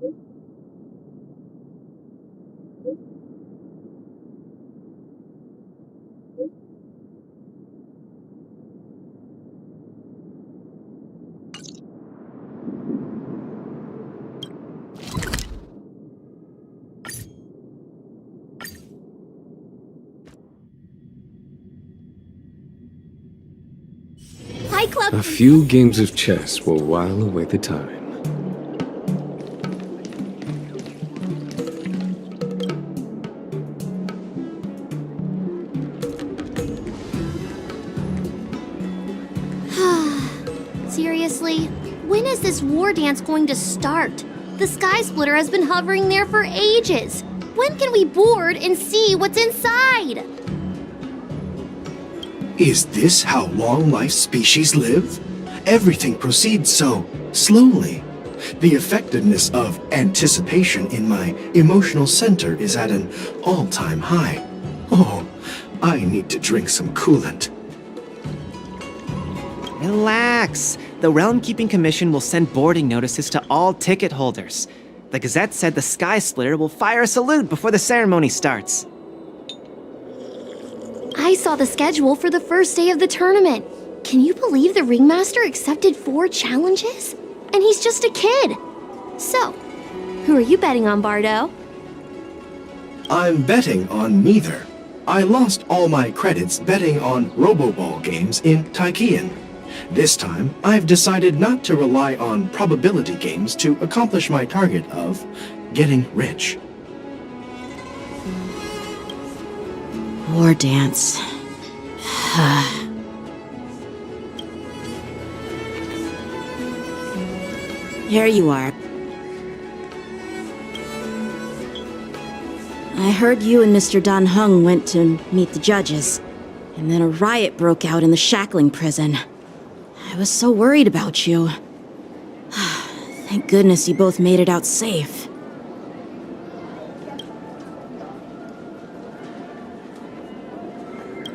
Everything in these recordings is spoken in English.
Hi, Club. A few games of chess will while away the time. Seriously? When is this war dance going to start? The Sky Splitter has been hovering there for ages. When can we board and see what's inside? Is this how long-life species live? Everything proceeds so slowly. The effectiveness of anticipation in my emotional center is at an all-time high. Oh, I need to drink some coolant. Relax. The Realm Keeping Commission will send boarding notices to all ticket holders. The Gazette said the Sky Splitter will fire a salute before the ceremony starts. I saw the schedule for the first day of the tournament. Can you believe the Ringmaster accepted 4 challenges? And he's just a kid. So, who are you betting on, Bardo? I'm betting on neither. I lost all my credits betting on Roboball games in Taikian. This time, I've decided not to rely on probability games to accomplish my target of getting rich. War dance. Here you are. I heard you and Mr. Dan Heng went to meet the judges, and then a riot broke out in the shackling prison. I was so worried about you. Thank goodness you both made it out safe.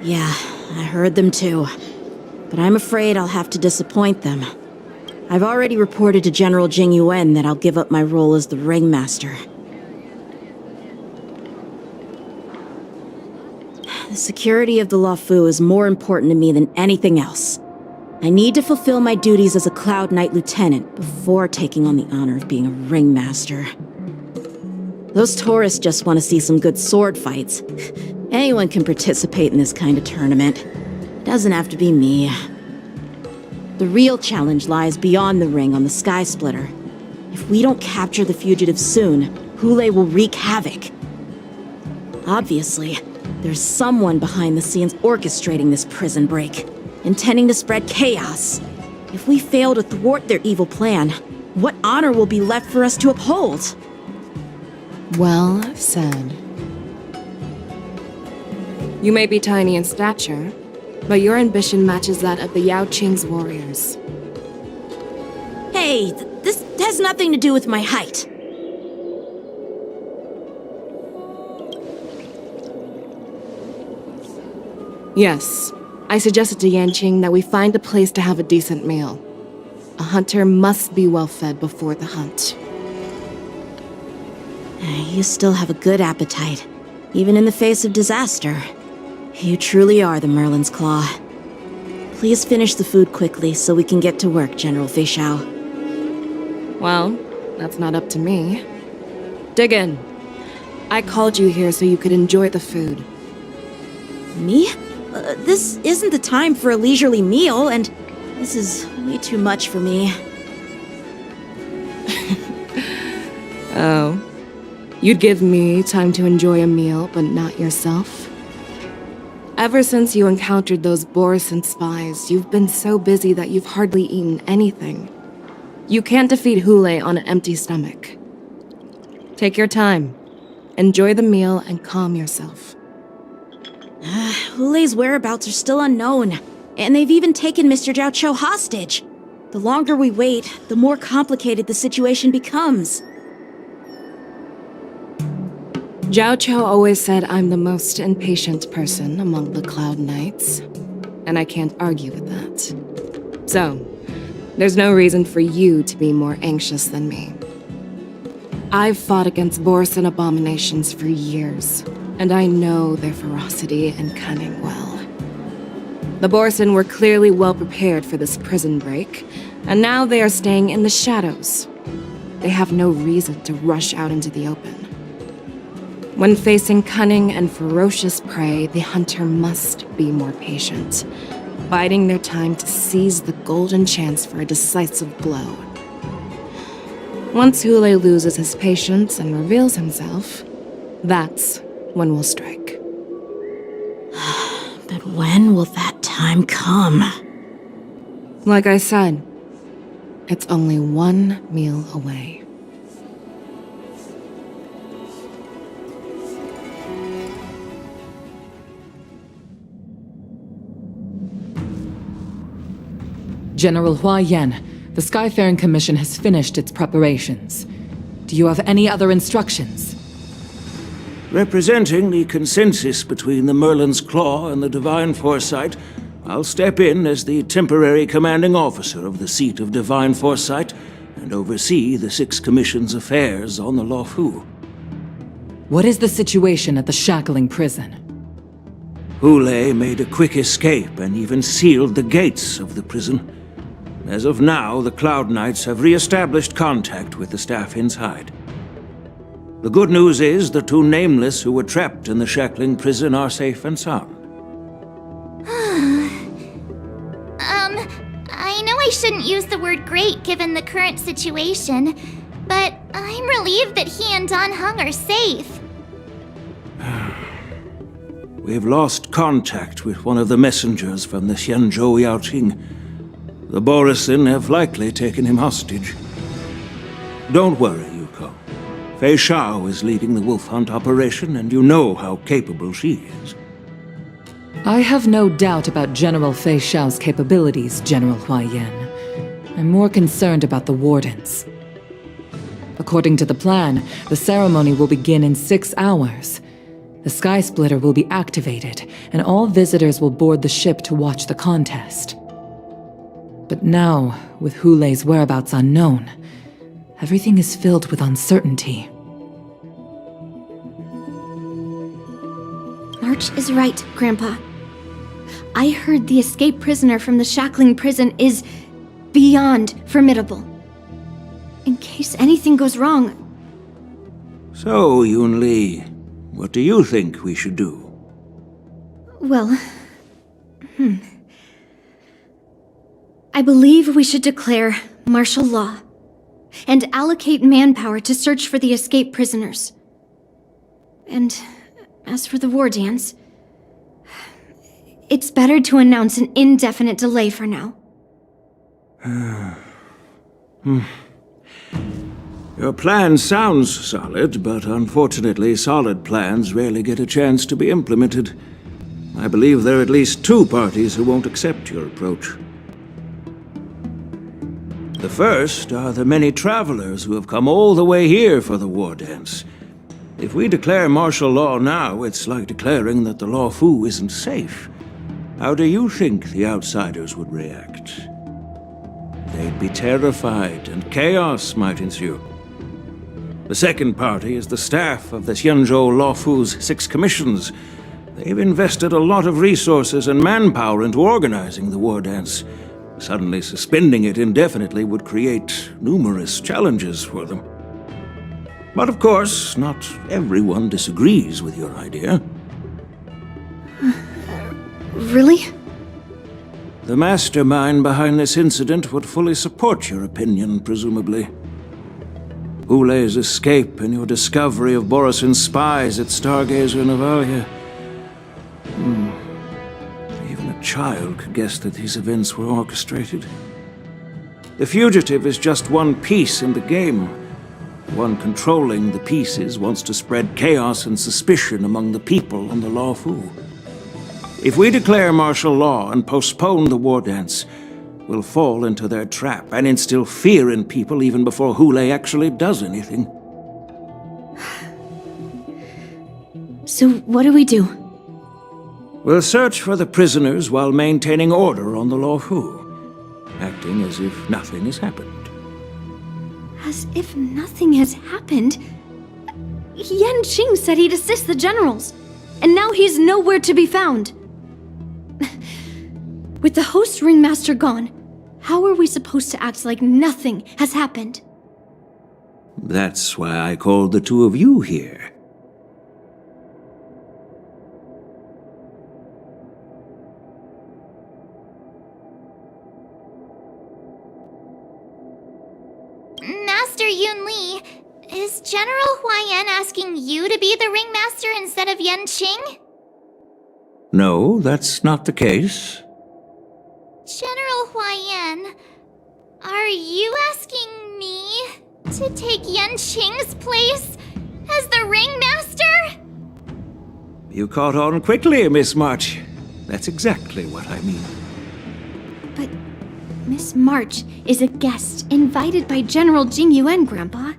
Yeah, I heard them too. But I'm afraid I'll have to disappoint them. I've already reported to General Jing Yuan that I'll give up my role as the Ringmaster. The security of the Luofu is more important to me than anything else. I need to fulfill my duties as a Cloud Knight Lieutenant before taking on the honor of being a Ringmaster. Those tourists just want to see some good sword fights. Anyone can participate in this kind of tournament. It doesn't have to be me. The real challenge lies beyond the ring on the Sky Splitter. If we don't capture the fugitives soon, Hule will wreak havoc. Obviously, there's someone behind the scenes orchestrating this prison break, intending to spread chaos. If we fail to thwart their evil plan, what honor will be left for us to uphold? Well said. You may be tiny in stature, but your ambition matches that of the Yao Qing's warriors. Hey, this has nothing to do with my height. Yes, I suggested to Yanqing that we find a place to have a decent meal. A hunter must be well fed before the hunt. You still have a good appetite, even in the face of disaster. You truly are the Merlin's Claw. Please finish the food quickly so we can get to work, General Feixiao. Well, that's not up to me. Dig in. I called you here so you could enjoy the food. Me? This isn't the time for a leisurely meal, and this is way too much for me. Oh. You'd give me time to enjoy a meal, but not yourself? Ever since you encountered those Borisson spies, you've been so busy that you've hardly eaten anything. You can't defeat Hule on an empty stomach. Take your time. Enjoy the meal and calm yourself. Hule's whereabouts are still unknown, and they've even taken Mr. Zhao Cho hostage. The longer we wait, the more complicated the situation becomes. Zhao Cho always said I'm the most impatient person among the Cloud Knights, and I can't argue with that. So, there's no reason for you to be more anxious than me. I've fought against Borson abominations for years, and I know their ferocity and cunning well. The Borson were clearly well prepared for this prison break, and now they are staying in the shadows. They have no reason to rush out into the open. When facing cunning and ferocious prey, the hunter must be more patient, biding their time to seize the golden chance for a decisive blow. Once Hule loses his patience and reveals himself, that's when we'll strike. But when will that time come? Like I said, it's only one meal away. General Hua Yan, the Skyfaring Commission has finished its preparations. Do you have any other instructions? Representing the consensus between the Merlin's Claw and the Divine Foresight, I'll step in as the temporary commanding officer of the seat of Divine Foresight and oversee the Six Commission's affairs on the Luofu. What is the situation at the Shackling prison? Hule made a quick escape and even sealed the gates of the prison. As of now, the Cloud Knights have re-established contact with the staff inside. The good news is the two Nameless who were trapped in the Shackling prison are safe and sound. I know I shouldn't use the word great given the current situation, but I'm relieved that he and Don Hung are safe. We've lost contact with one of the messengers from the Xianzhou Yaoqing. The Borisin have likely taken him hostage. Don't worry, Yuko. Fei Shao is leading the wolf hunt operation, and you know how capable she is. I have no doubt about General Fei Shao's capabilities, General Hua Yan. I'm more concerned about the Wardens. According to the plan, the ceremony will begin in 6 hours. The Sky Splitter will be activated, and all visitors will board the ship to watch the contest. But now, with Hule's whereabouts unknown, everything is filled with uncertainty. March is right, Grandpa. I heard the escaped prisoner from the Shackling prison is beyond formidable. In case anything goes wrong. So, Yun Li, what do you think we should do? Well, I believe we should declare martial law and allocate manpower to search for the escaped prisoners. And as for the war dance, it's better to announce an indefinite delay for now. Your plan sounds solid, but unfortunately solid plans rarely get a chance to be implemented. I believe there are at least 2 parties who won't accept your approach. The first are the many travelers who have come all the way here for the war dance. If we declare martial law now, it's like declaring that the Luofu isn't safe. How do you think the outsiders would react? They'd be terrified, and chaos might ensue. The second party is the staff of the Xianzhou Luofu's 6 commissions. They've invested a lot of resources and manpower into organizing the war dance. Suddenly suspending it indefinitely would create numerous challenges for them. But of course, not everyone disagrees with your idea. Really? The mastermind behind this incident would fully support your opinion, presumably. Hule's escape and your discovery of Borisin's spies at Stargazer Navalia. Even a child could guess that these events were orchestrated. The fugitive is just one piece in the game. The one controlling the pieces wants to spread chaos and suspicion among the people on the Luofu. If we declare martial law and postpone the war dance, we'll fall into their trap and instill fear in people even before Hule actually does anything. So what do we do? We'll search for the prisoners while maintaining order on the Luofu, acting as if nothing has happened. As if nothing has happened. Yan Qing said he'd assist the generals, and now he's nowhere to be found. With the host ringmaster gone, how are we supposed to act like nothing has happened? That's why I called the two of you here. Master Yunli, is General Huaiyan asking you to be the ringmaster instead of Yan Qing? No, that's not the case. General Huaiyan, are you asking me to take Yan Qing's place as the ringmaster? You caught on quickly, Miss March. That's exactly what I mean. But Miss March is a guest invited by General Jing Yuan, Grandpa.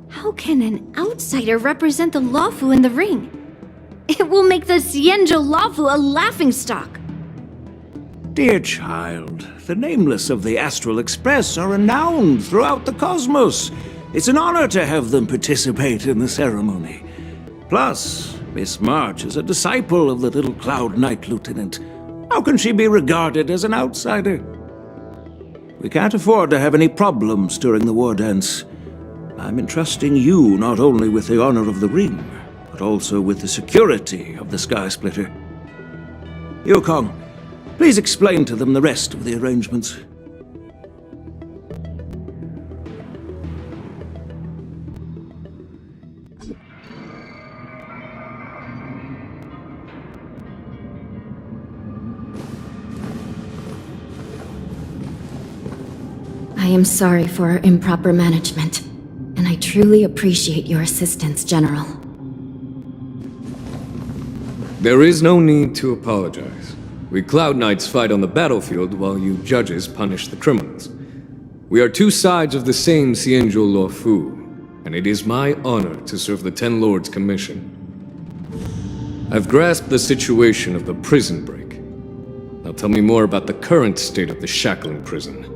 How can an outsider represent the Lawfu in the ring? It will make the Xianzhou Lawfu a laughingstock. Dear child, the nameless of the Astral Express are renowned throughout the cosmos. It's an honor to have them participate in the ceremony. Plus, Miss March is a disciple of the Little Cloud Knight Lieutenant. How can she be regarded as an outsider? We can't afford to have any problems during the war dance. I'm entrusting you not only with the honor of the ring, but also with the security of the Sky Splitter. Yukong, please explain to them the rest of the arrangements. I am sorry for our improper management, and I truly appreciate your assistance, General. There is no need to apologize. We Cloud Knights fight on the battlefield while you judges punish the criminals. We are two sides of the same Xianzhou Luofu, and it is my honor to serve the Ten Lords' commission. I've grasped the situation of the prison break. Now tell me more about the current state of the Shackling prison.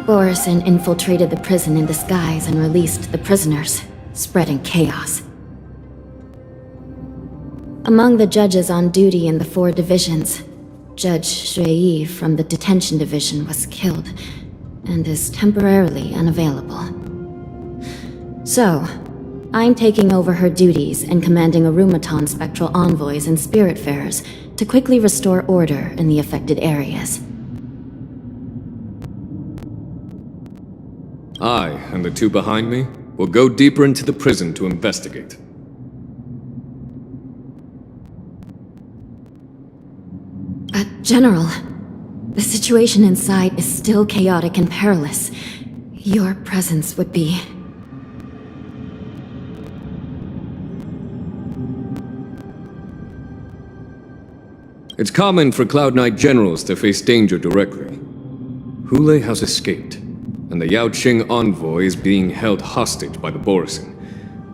Borison infiltrated the prison in disguise and released the prisoners, spreading chaos. Among the judges on duty in the 4 divisions, Judge Shui from the detention division was killed and is temporarily unavailable. So, I'm taking over her duties and commanding Arumaton spectral envoys and spiritfarers to quickly restore order in the affected areas. I and the 2 behind me will go deeper into the prison to investigate. General, the situation inside is still chaotic and perilous. Your presence would be... It's common for Cloud Knight generals to face danger directly. Hule has escaped, and the Yaoqing envoy is being held hostage by the Borison.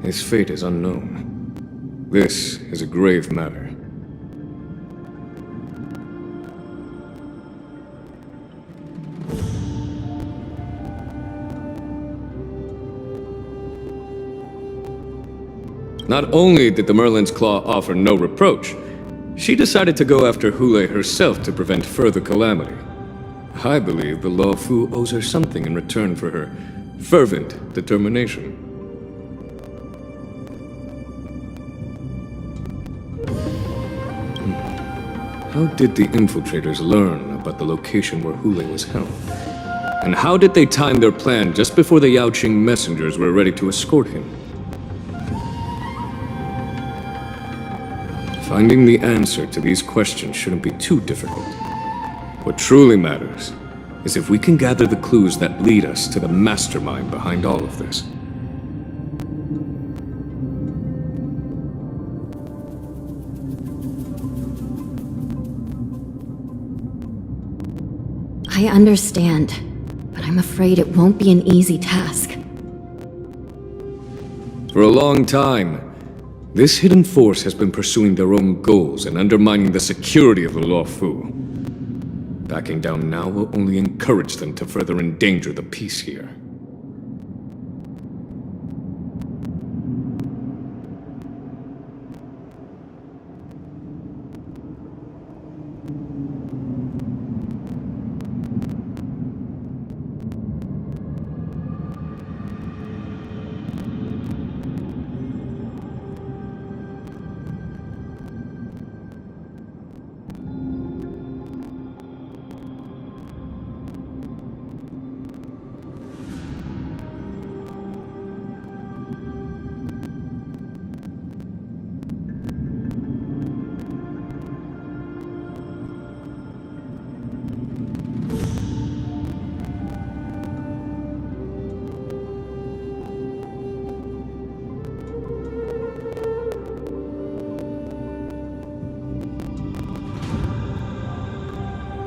His fate is unknown. This is a grave matter. Not only did the Merlin's Claw offer no reproach, she decided to go after Hule herself to prevent further calamity. I believe the Law Fu owes her something in return for her fervent determination. How did the infiltrators learn about the location where Hule was held? And how did they time their plan just before the Yaoqing messengers were ready to escort him? Finding the answer to these questions shouldn't be too difficult. What truly matters is if we can gather the clues that lead us to the mastermind behind all of this. I understand, but I'm afraid it won't be an easy task. For a long time, this hidden force has been pursuing their own goals and undermining the security of the Law Fu. Backing down now will only encourage them to further endanger the peace here.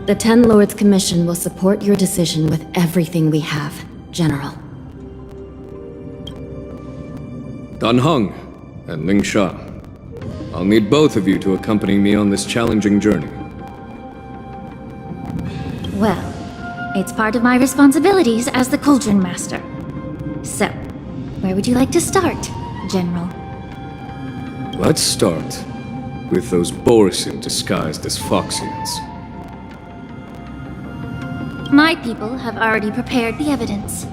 The Ten Lords Commission will support your decision with everything we have, General. Dan Heng and Ling Sha, I'll need both of you to accompany me on this challenging journey. Well, it's part of my responsibilities as the Cauldron Master. So, where would you like to start, General? Let's start with those Borison disguised as Foxians. My people have already prepared the evidence.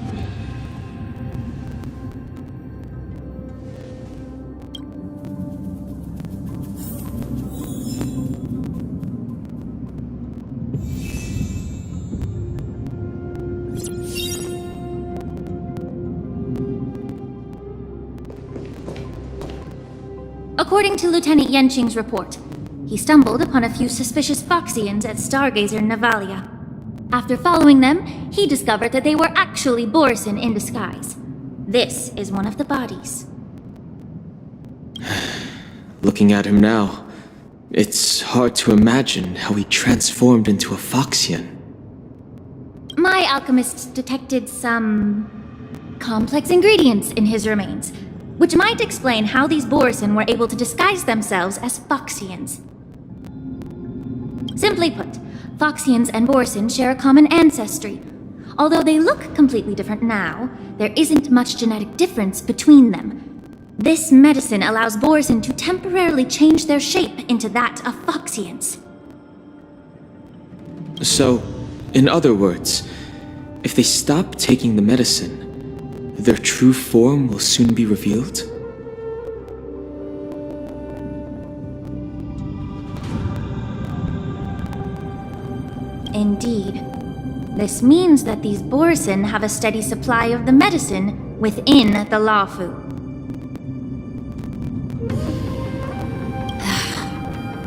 According to Lieutenant Yenqing's report, he stumbled upon a few suspicious Foxians at Stargazer Navalia. After following them, he discovered that they were actually Borison in disguise. This is one of the bodies. Looking at him now, it's hard to imagine how he transformed into a Foxian. My alchemists detected some complex ingredients in his remains, which might explain how these Borison were able to disguise themselves as Foxians. Simply put, Foxians and Borison share a common ancestry. Although they look completely different now, there isn't much genetic difference between them. This medicine allows Borson to temporarily change their shape into that of Foxians. So, in other words, if they stop taking the medicine, their true form will soon be revealed? Indeed. This means that these Borson have a steady supply of the medicine within the Lafu.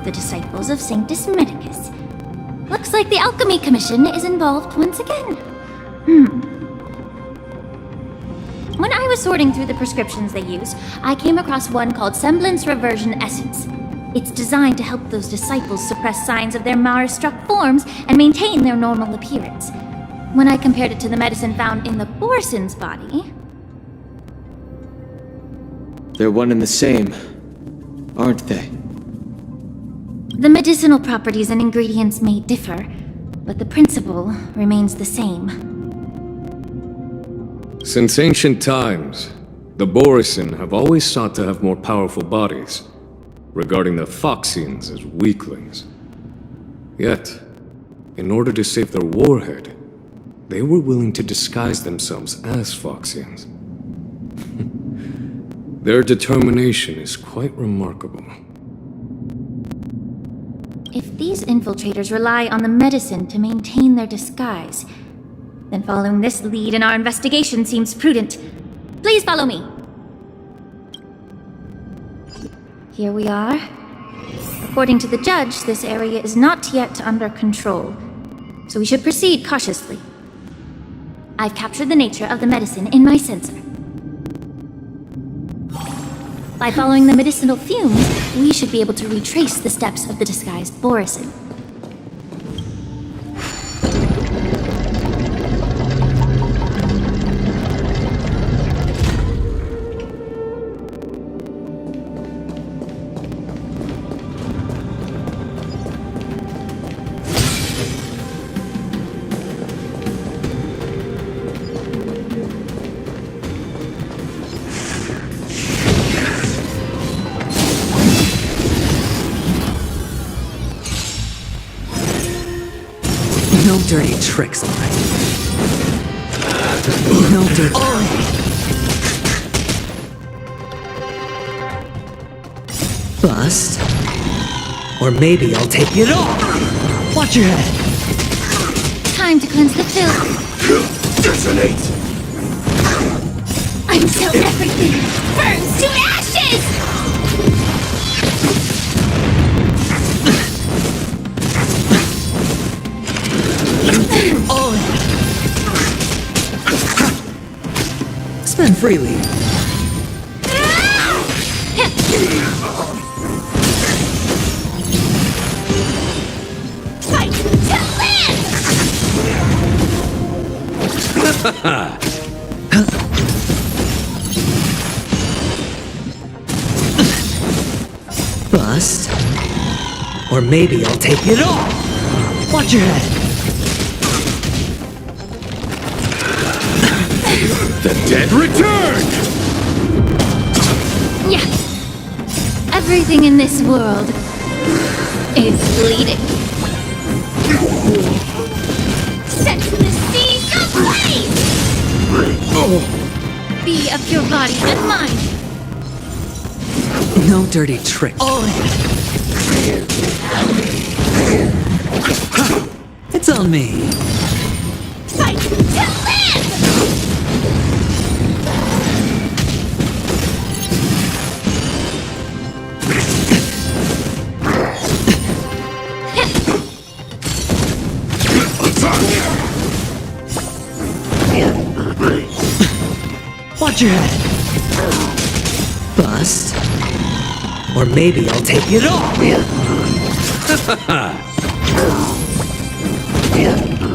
The disciples of Sanctus Medicus. Looks like the Alchemy Commission is involved once again. When I was sorting through the prescriptions they use, I came across one called Semblance Reversion Essence. It's designed to help those disciples suppress signs of their Mara-struck forms and maintain their normal appearance. When I compared it to the medicine found in the Borson's body... They're one and the same, aren't they? The medicinal properties and ingredients may differ, but the principle remains the same. Since ancient times, the Borson have always sought to have more powerful bodies, regarding the Foxians as weaklings. Yet, in order to save their warhead, they were willing to disguise themselves as Foxians. Their determination is quite remarkable. If these infiltrators rely on the medicine to maintain their disguise, then following this lead in our investigation seems prudent. Please follow me. Here we are. According to the judge, this area is not yet under control, so we should proceed cautiously. I've captured the nature of the medicine in my sensor. By following the medicinal fumes, we should be able to retrace the steps of the disguised Borson. No dirty tricks, alright? No dirty... Bust? Or maybe I'll take it off! Watch your head! Time to cleanse the filth. Detonate! Until everything burns to ashes! Spend freely. Fight to live! Bust? Or maybe I'll take it off! Watch your head! The dead return! Yeah. Everything in this world is bleeding. Set the seas ablaze! Be of your body and mind. No dirty tricks. It's on me. Fight to live! Watch your head. Bust? Or maybe I'll take it off!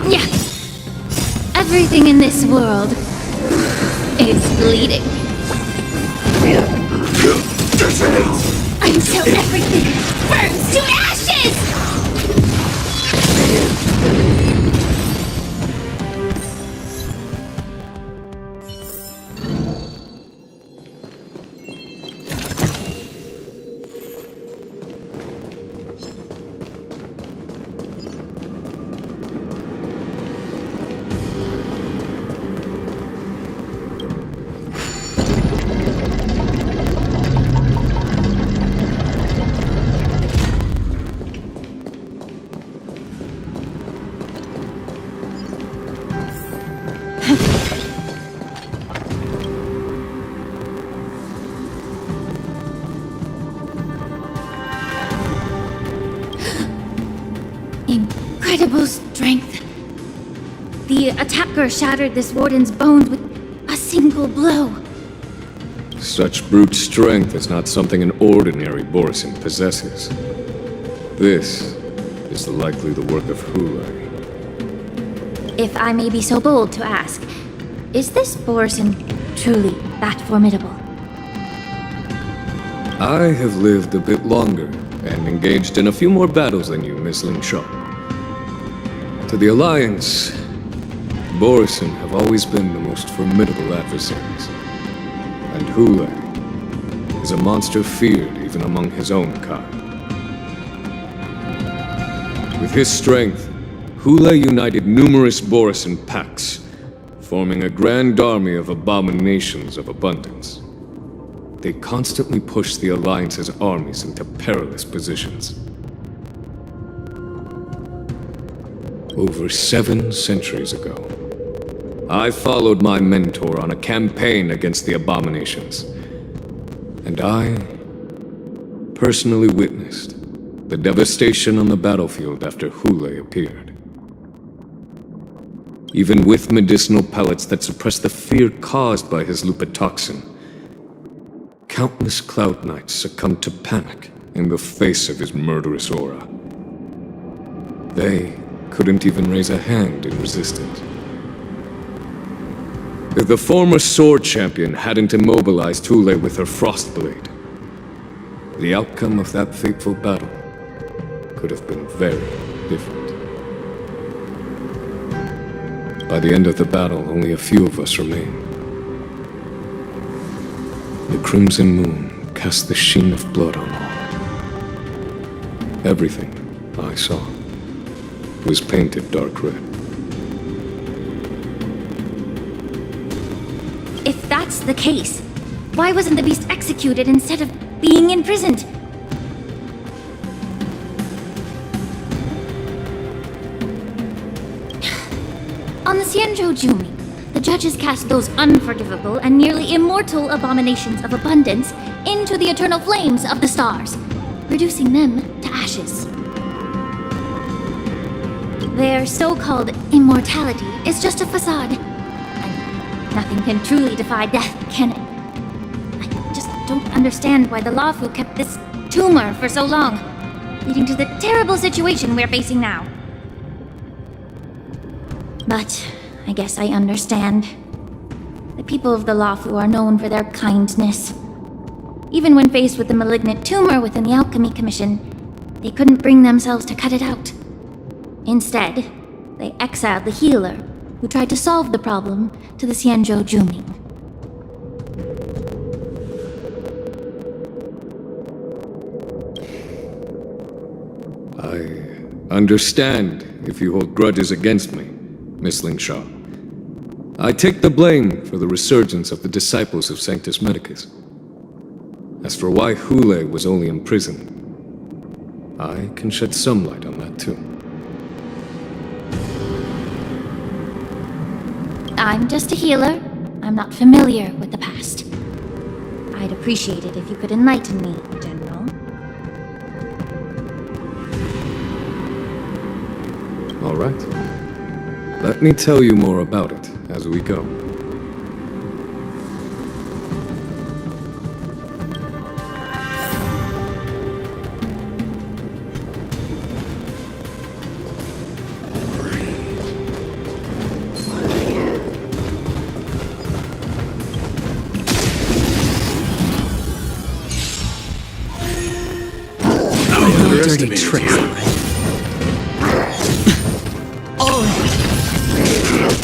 Yeah. Everything in this world is bleeding. Until everything burns to ashes! The attacker shattered this warden's bones with a single blow. Such brute strength is not something an ordinary Borisin possesses. This is likely the work of Hulai. If I may be so bold to ask, is this Borisin truly that formidable? I have lived a bit longer and engaged in a few more battles than you, Miss Ling Shaw. To the Alliance, Borisin have always been the most formidable adversaries. And Hulai is a monster feared even among his own kind. With his strength, Hulai united numerous Borisin packs, forming a grand army of abominations of abundance. They constantly push the Alliance's armies into perilous positions. Over 7 centuries ago, I followed my mentor on a campaign against the abominations, and I personally witnessed the devastation on the battlefield after Hulai appeared. Even with medicinal pellets that suppressed the fear caused by his lupitoxin, countless Cloud Knights succumbed to panic in the face of his murderous aura. They couldn't even raise a hand in resistance. If the former sword champion hadn't immobilized Hulai with her Frostblade, the outcome of that fateful battle could have been very different. By the end of the battle, only a few of us remained. The crimson moon cast the sheen of blood on all. Everything I saw was painted dark red. If that's the case, why wasn't the beast executed instead of being imprisoned? On the Xianzhou Jumi, the judges cast those unforgivable and nearly immortal abominations of abundance into the eternal flames of the stars, reducing them to ashes. Their so-called immortality is just a facade. And nothing can truly defy death, can it? I just don't understand why the Luofu kept this tumor for so long, leading to the terrible situation we're facing now. But I guess I understand. The people of the Luofu are known for their kindness. Even when faced with the malignant tumor within the Alchemy Commission, they couldn't bring themselves to cut it out. Instead, they exiled the healer, who tried to solve the problem, to the Xianzhou Jumi. I understand if you hold grudges against me, Miss Ling Shaw. I take the blame for the resurgence of the disciples of Sanctus Medicus. As for why Hulai was only imprisoned, I can shed some light on that too. I'm just a healer. I'm not familiar with the past. I'd appreciate it if you could enlighten me, General. All right. Let me tell you more about it as we go. Dirty tricks.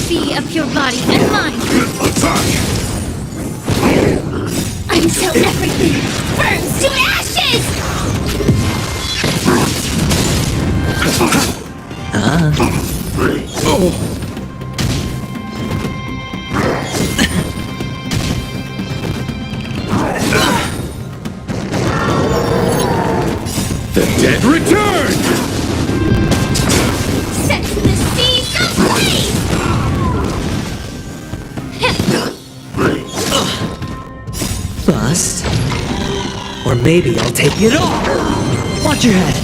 Be of your body and mind. Until everything burns to ashes! The dead return! Set the seas ablaze! Bust. Or maybe I'll take it all. Watch your head.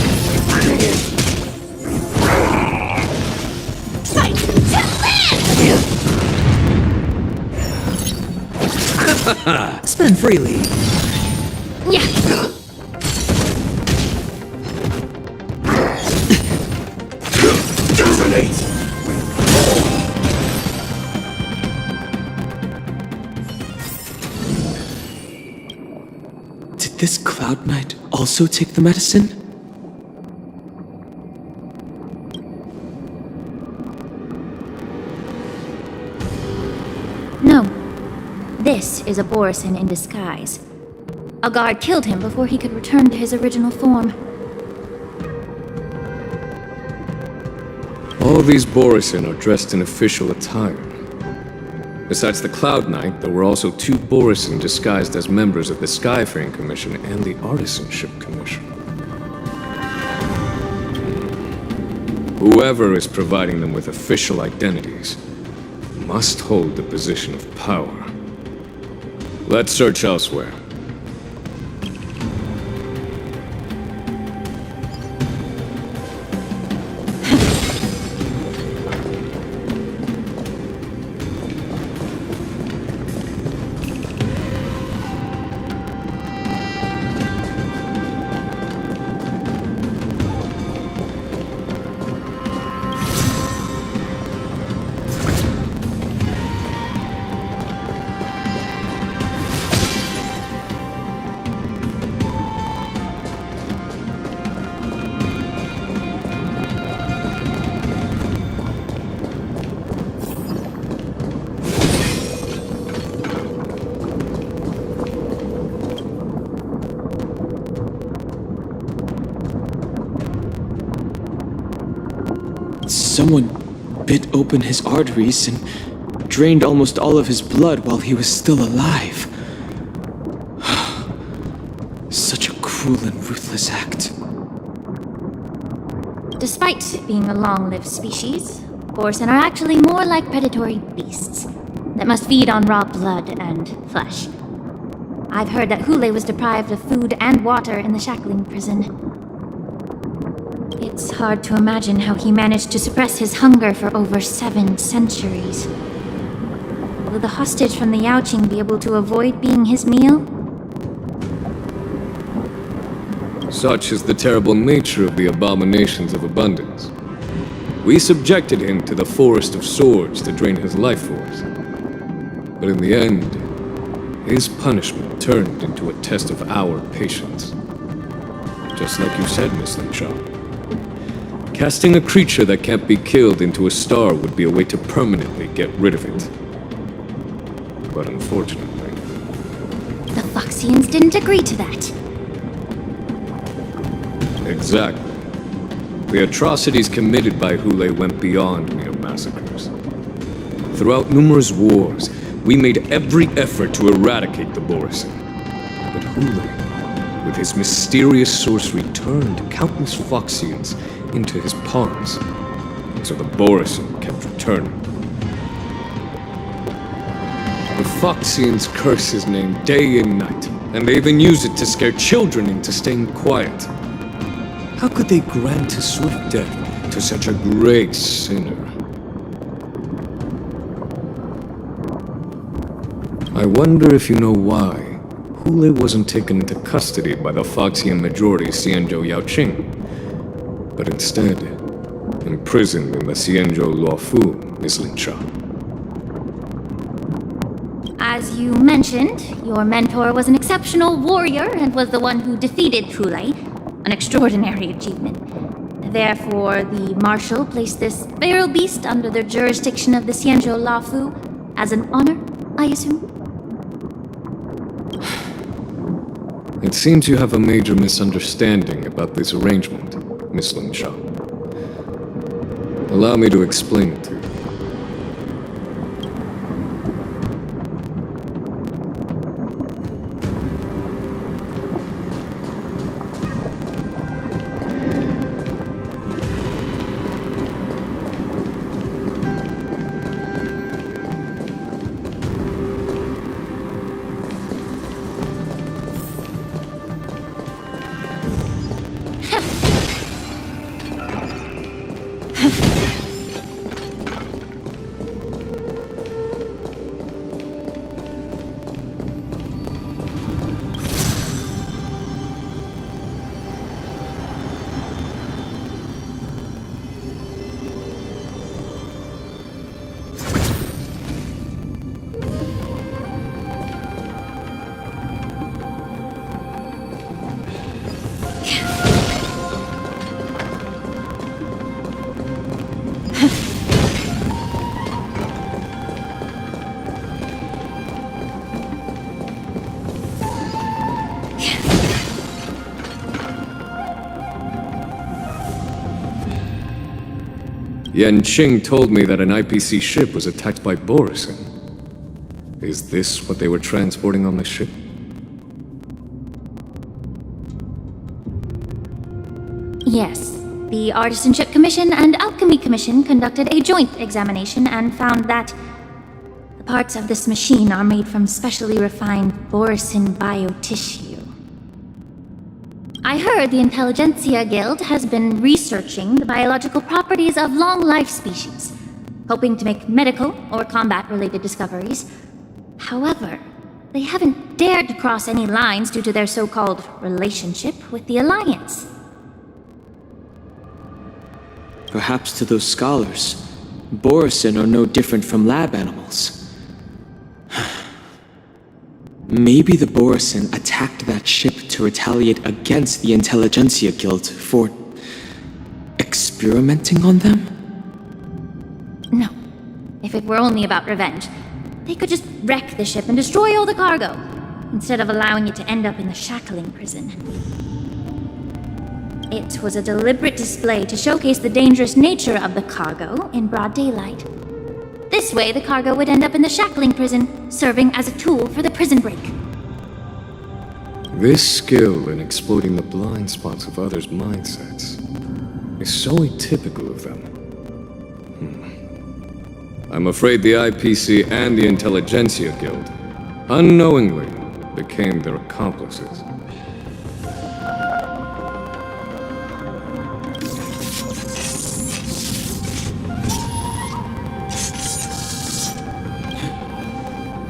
Fight to live! Spend freely. Yeah. Detonate! Did this Cloud Knight also take the medicine? No. This is a Borisin in disguise. A guard killed him before he could return to his original form. All these Borisin are dressed in official attire. Besides the Cloud Knight, there were also 2 Borisin disguised as members of the Skyfaring Commission and the Artisanship Commission. Whoever is providing them with official identities must hold the position of power. Let's search elsewhere. Someone bit open his arteries and drained almost all of his blood while he was still alive. Such a cruel and ruthless act. Despite being a long-lived species, Borisin are actually more like predatory beasts that must feed on raw blood and flesh. I've heard that Hule was deprived of food and water in the shackling prison. It's hard to imagine how he managed to suppress his hunger for over 7 centuries. Will the hostage from the Yaoqing be able to avoid being his meal? Such is the terrible nature of the abominations of abundance. We subjected him to the forest of swords to drain his life force. But in the end, his punishment turned into a test of our patience. Just like you said, Miss Linshaw. Casting a creature that can't be killed into a star would be a way to permanently get rid of it. But unfortunately... The Foxians didn't agree to that. Exactly. The atrocities committed by Hule went beyond mere massacres. Throughout numerous wars, we made every effort to eradicate the Borisin. But Hule, with his mysterious sorcery, turned countless Foxians into his pawns. So the Borisin kept returning. The Foxians curse his name day and night, and they even use it to scare children into staying quiet. How could they grant a swift death to such a great sinner? I wonder if you know why Hule wasn't taken into custody by the Foxian majority Xianzhou Yaoqing, but instead imprisoned in the Xianzhou Luofu, Miss Linshaw. As you mentioned, your mentor was an exceptional warrior and was the one who defeated Hule, an extraordinary achievement. Therefore, the Marshal placed this feral beast under the jurisdiction of the Xianzhou Luofu as an honor, I assume? It seems you have a major misunderstanding about this arrangement, Miss Linshaw. Allow me to explain it to you. Yanqing told me that an IPC ship was attacked by Borisin. Is this what they were transporting on the ship? Yes. The Artisanship Commission and Alchemy Commission conducted a joint examination and found that the parts of this machine are made from specially refined Borisin biotissue. I heard the Intelligentsia Guild has been researching the biological properties of long-life species, hoping to make medical or combat-related discoveries. However, they haven't dared to cross any lines due to their so-called relationship with the Alliance. Perhaps to those scholars, Borisin are no different from lab animals. Maybe the Borisin attacked that ship to retaliate against the Intelligentsia Guild for experimenting on them? No. If it were only about revenge, they could just wreck the ship and destroy all the cargo, instead of allowing it to end up in the shackling prison. It was a deliberate display to showcase the dangerous nature of the cargo in broad daylight. This way, the cargo would end up in the shackling prison, serving as a tool for the prison break. This skill in exploiting the blind spots of others' mindsets is so atypical of them. I'm afraid the IPC and the Intelligentsia Guild unknowingly became their accomplices.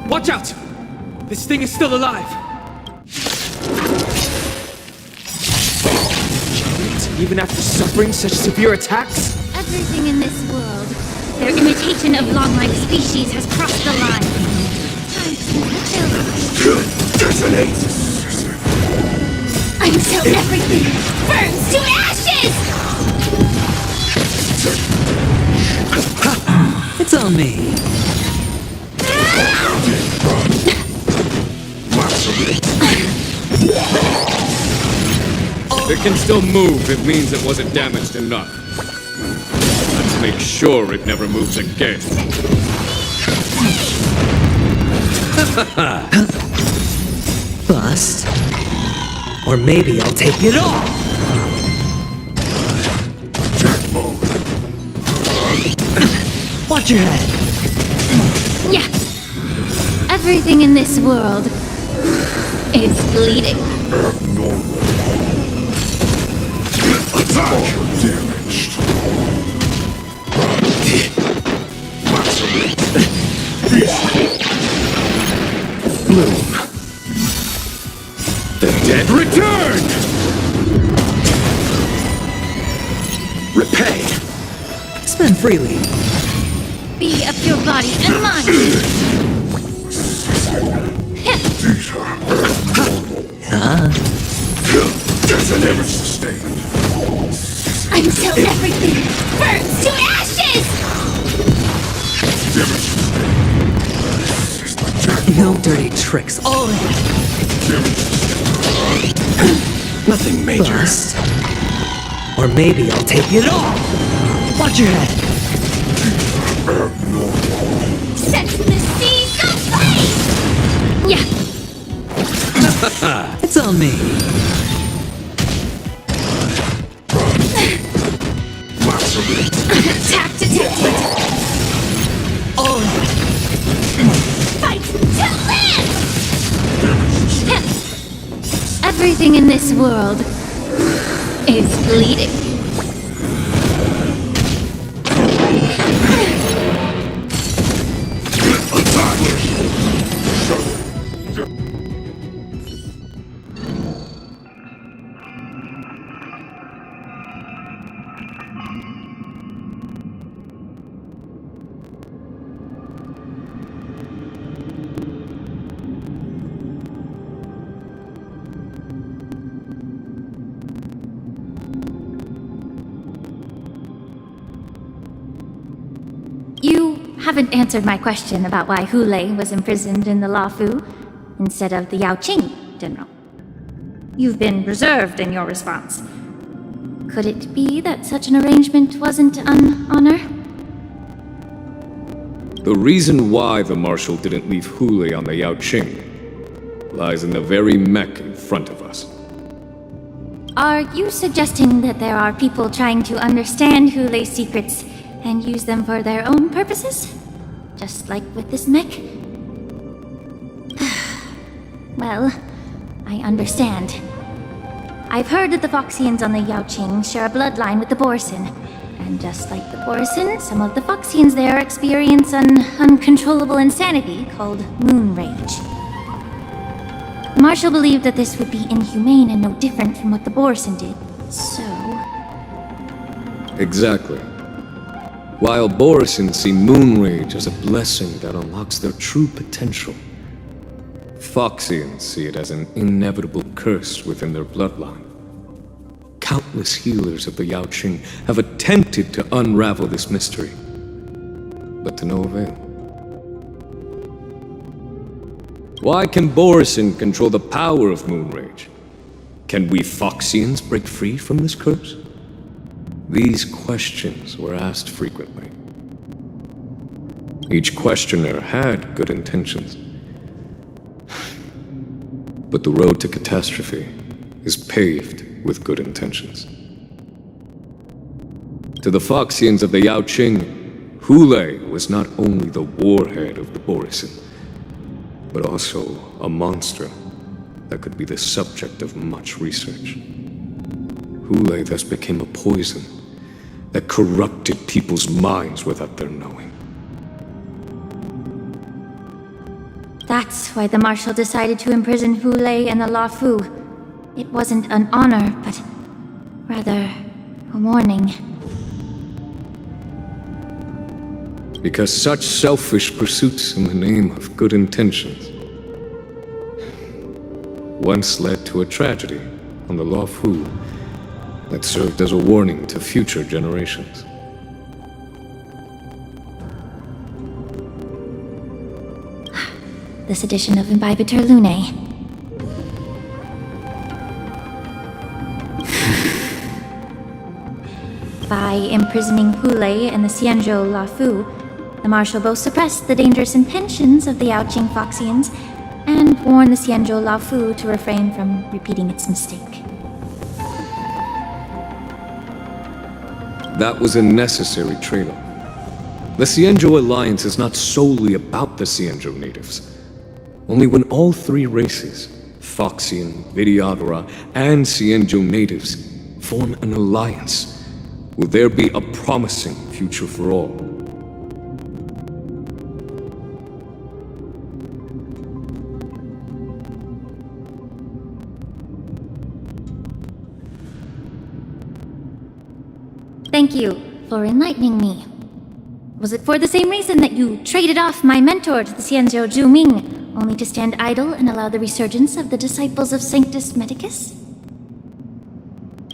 Watch out! This thing is still alive! Even after suffering such severe attacks? Everything in this world, their imitation of long-life species has crossed the line. Time to kill. Detonate! Until everything burns to ashes! It's on me. If it can still move, it means it wasn't damaged enough. Let's make sure it never moves again. Bust. Or maybe I'll take it all. Watch your head. Yeah. Everything in this world is bleeding. Attack! Damaged. Bloom. The dead return! Repay. Spend freely. Be of your body and mind. Detonate. Sustained. Until everything burns to ashes! No dirty tricks. All in. Nothing major. Bust. Or maybe I'll take it all. Watch your head. Set the seas aflame! Yeah. It's on me. Attack detected! All in. Fight to live! Everything in this world is bleeding. You haven't answered my question about why Hule was imprisoned in the Luofu instead of the Yaoqing, General. You've been reserved in your response. Could it be that such an arrangement wasn't an honor? The reason why the Marshal didn't leave Hule on the Yaoqing lies in the very mech in front of us. Are you suggesting that there are people trying to understand Hule's secrets and use them for their own purposes? Just like with this mech? Well, I understand. I've heard that the Foxians on the Yaoqing share a bloodline with the Borson. And just like the Borson, some of the Foxians there experience an uncontrollable insanity called moon rage. Marshall believed that this would be inhumane and no different from what the Borson did, so... Exactly. While Borson see moon rage as a blessing that unlocks their true potential, Foxians see it as an inevitable curse within their bloodline. Countless healers of the Yaoqing have attempted to unravel this mystery, but to no avail. Why can Borson control the power of moon rage? Can we Foxians break free from this curse? These questions were asked frequently. Each questioner had good intentions. But the road to catastrophe is paved with good intentions. To the Foxians of the Yaoqing, Hule was not only the warhead of the Borson, but also a monster that could be the subject of much research. Hule thus became a poison that corrupted people's minds without their knowing. That's why the Marshal decided to imprison Hule and the Luofu. It wasn't an honor, but rather a warning. Because such selfish pursuits in the name of good intentions once led to a tragedy on the Luofu that served as a warning to future generations. This edition of Imbibitor Lunae. By imprisoning Hule and the Xianzhou Luofu, the Marshal both suppressed the dangerous intentions of the Yaoqing Foxians and warned the Xianzhou Luofu to refrain from repeating its mistake. That was a necessary trade-off. The Xianzhou alliance is not solely about the Xianzhou natives. Only when all three races, Foxian, Vidyadhara, and Xianzhou natives, form an alliance, will there be a promising future for all. Thank you for enlightening me. Was it for the same reason that you traded off my mentor to the Xianzhou Zhuming, only to stand idle and allow the resurgence of the disciples of Sanctus Medicus?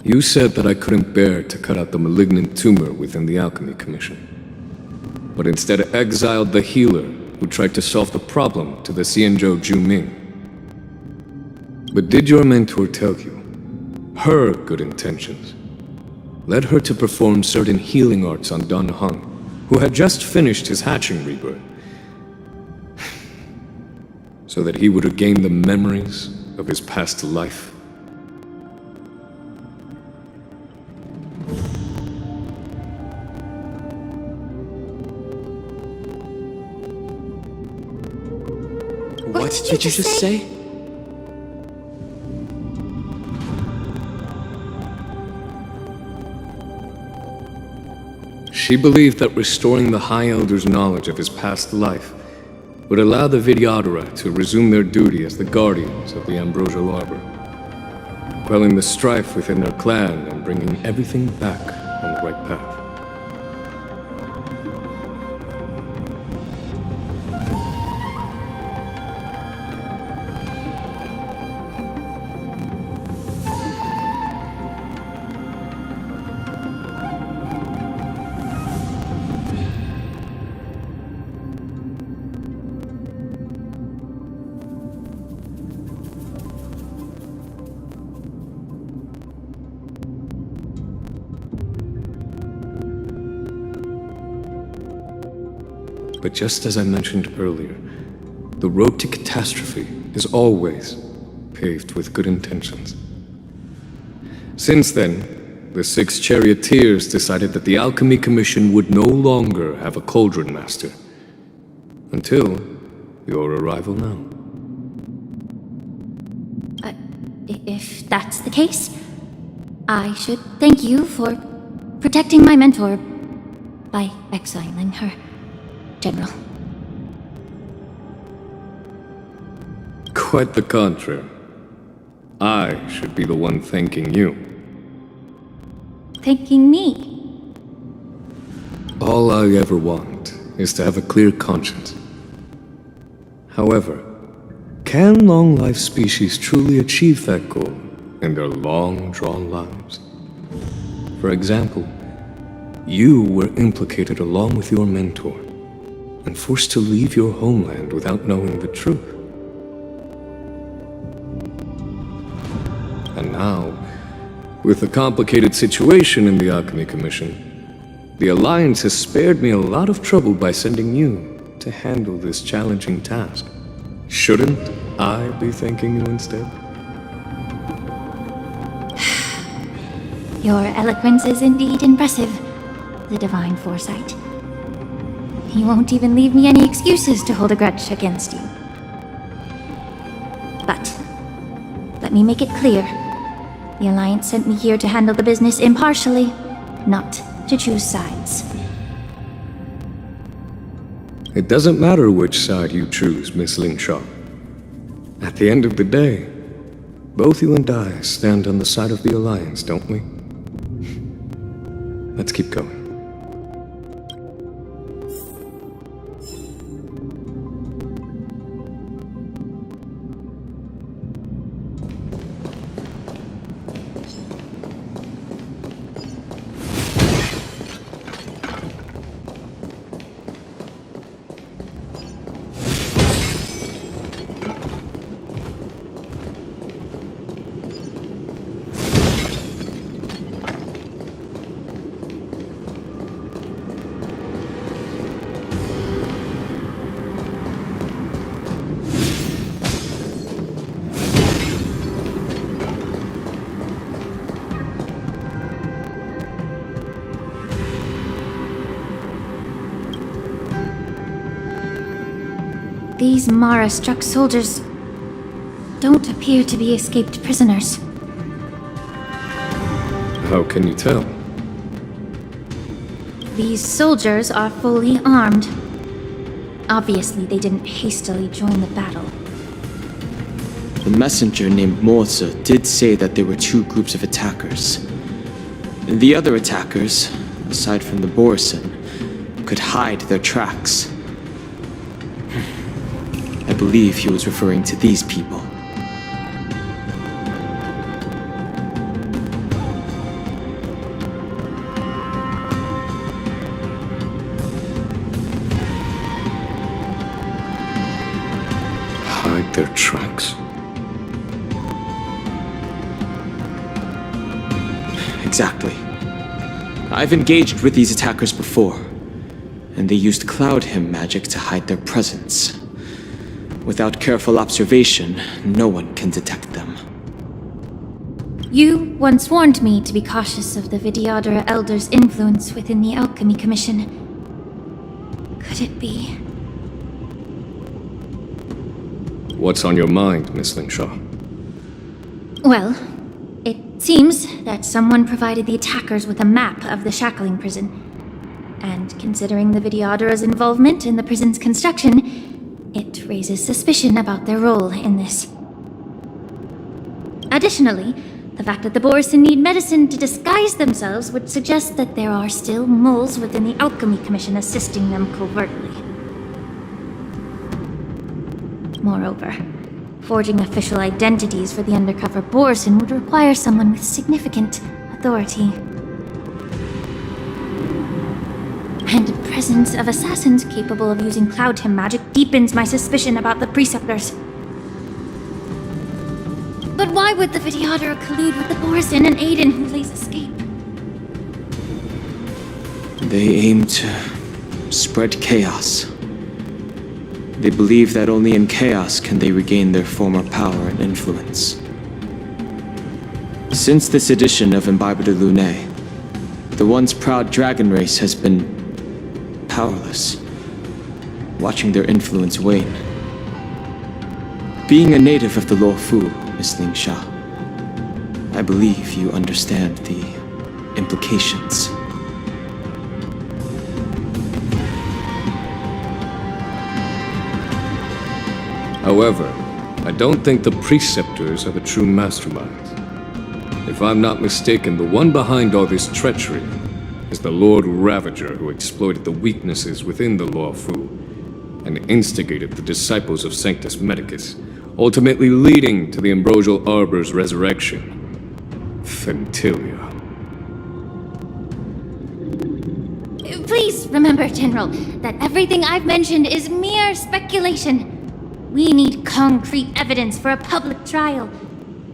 You said that I couldn't bear to cut out the malignant tumor within the Alchemy Commission, but instead exiled the healer who tried to solve the problem to the Xianzhou Zhuming. But did your mentor tell you her good intentions led her to perform certain healing arts on Dan Heng, who had just finished his hatching rebirth, so that he would regain the memories of his past life? What did you just say? She believed that restoring the High Elder's knowledge of his past life would allow the Vidyadhara to resume their duty as the guardians of the Ambrosial Arbor, quelling the strife within their clan and bringing everything back on the right path. But just as I mentioned earlier, the road to catastrophe is always paved with good intentions. Since then, the 6 charioteers decided that the Alchemy Commission would no longer have a cauldron master. Until your arrival now. If that's the case, I should thank you for protecting my mentor by exiling her, General. Quite the contrary. I should be the one thanking you. Thanking me? All I ever want is to have a clear conscience. However, can long-life species truly achieve that goal in their long-drawn lives? For example, you were implicated along with your mentor and forced to leave your homeland without knowing the truth. And now, with the complicated situation in the Alchemy Commission, the Alliance has spared me a lot of trouble by sending you to handle this challenging task. Shouldn't I be thanking you instead? Your eloquence is indeed impressive, the divine foresight. You won't even leave me any excuses to hold a grudge against you. But, let me make it clear. The Alliance sent me here to handle the business impartially, not to choose sides. It doesn't matter which side you choose, Miss Lingshaw. At the end of the day, both you and I stand on the side of the Alliance, don't we? Let's keep going. These Mara-struck soldiers don't appear to be escaped prisoners. How can you tell? These soldiers are fully armed. Obviously, they didn't hastily join the battle. The messenger named Morza did say that there were 2 groups of attackers. The other attackers, aside from the Borison, could hide their tracks. I believe he was referring to these people. Hide their tracks? Exactly. I've engaged with these attackers before, and they used Cloud Hymn magic to hide their presence. Without careful observation, no one can detect them. You once warned me to be cautious of the Vidyadhara Elder's influence within the Alchemy Commission. Could it be? What's on your mind, Miss Lingshaw? Well, it seems that someone provided the attackers with a map of the shackling prison. And considering the Vidyadhara's involvement in the prison's construction, it raises suspicion about their role in this. Additionally, the fact that the Borison need medicine to disguise themselves would suggest that there are still moles within the Alchemy Commission assisting them covertly. Moreover, forging official identities for the undercover Borison would require someone with significant authority. And the presence of assassins capable of using Cloud Hymn magic deepens my suspicion about the Preceptors. But why would the Vidyadhara collude with the Borison and aid in Hulei's escape? They aim to spread chaos, They believe that only in chaos can they regain their former power and influence. Since this edition of Imbibe de Lune, the once proud dragon race has been powerless, watching their influence wane. Being a native of the Luofu, Miss Ling Sha, I believe you understand the implications. However, I don't think the Preceptors are the true masterminds. If I'm not mistaken, the one behind all this treachery is the Lord Ravager who exploited the weaknesses within the Luofu and instigated the disciples of Sanctus Medicus, ultimately leading to the Ambrosial Arbor's resurrection. Fentilia. Please remember, General, that everything I've mentioned is mere speculation. We need concrete evidence for a public trial.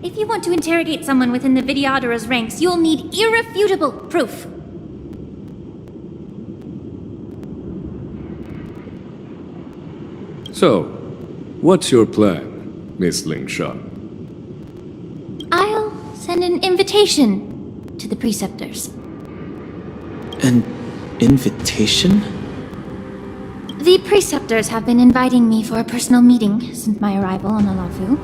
If you want to interrogate someone within the Videodara's ranks, you'll need irrefutable proof. So, what's your plan, Miss Ling Sha? I'll send an invitation to the Preceptors. An invitation? The Preceptors have been inviting me for a personal meeting since my arrival on the Luofu.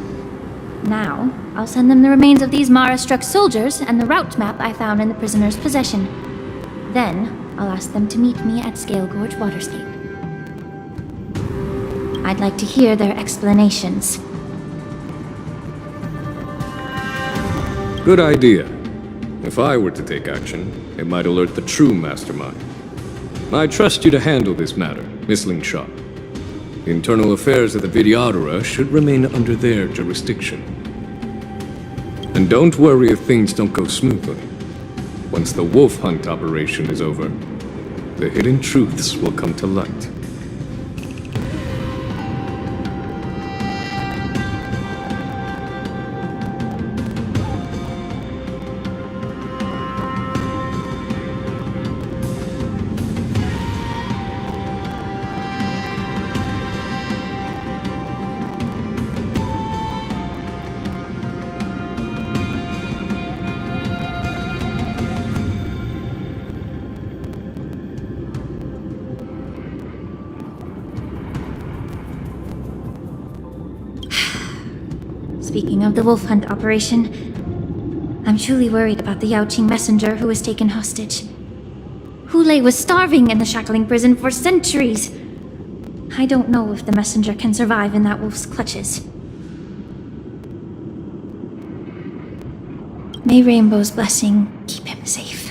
Now, I'll send them the remains of these Mara-struck soldiers and the route map I found in the prisoner's possession. Then, I'll ask them to meet me at Scale Gorge Waterscape. I'd like to hear their explanations. Good idea. If I were to take action, it might alert the true mastermind. I trust you to handle this matter, Miss Ling Sha. The internal affairs of the Videodara should remain under their jurisdiction. And don't worry if things don't go smoothly. Once the wolf hunt operation is over, the hidden truths will come to light. Speaking of the wolf hunt operation, I'm truly worried about the Yaoqing messenger who was taken hostage. Hule was starving in the shackling prison for centuries. I don't know if the messenger can survive in that wolf's clutches. May Rainbow's blessing keep him safe.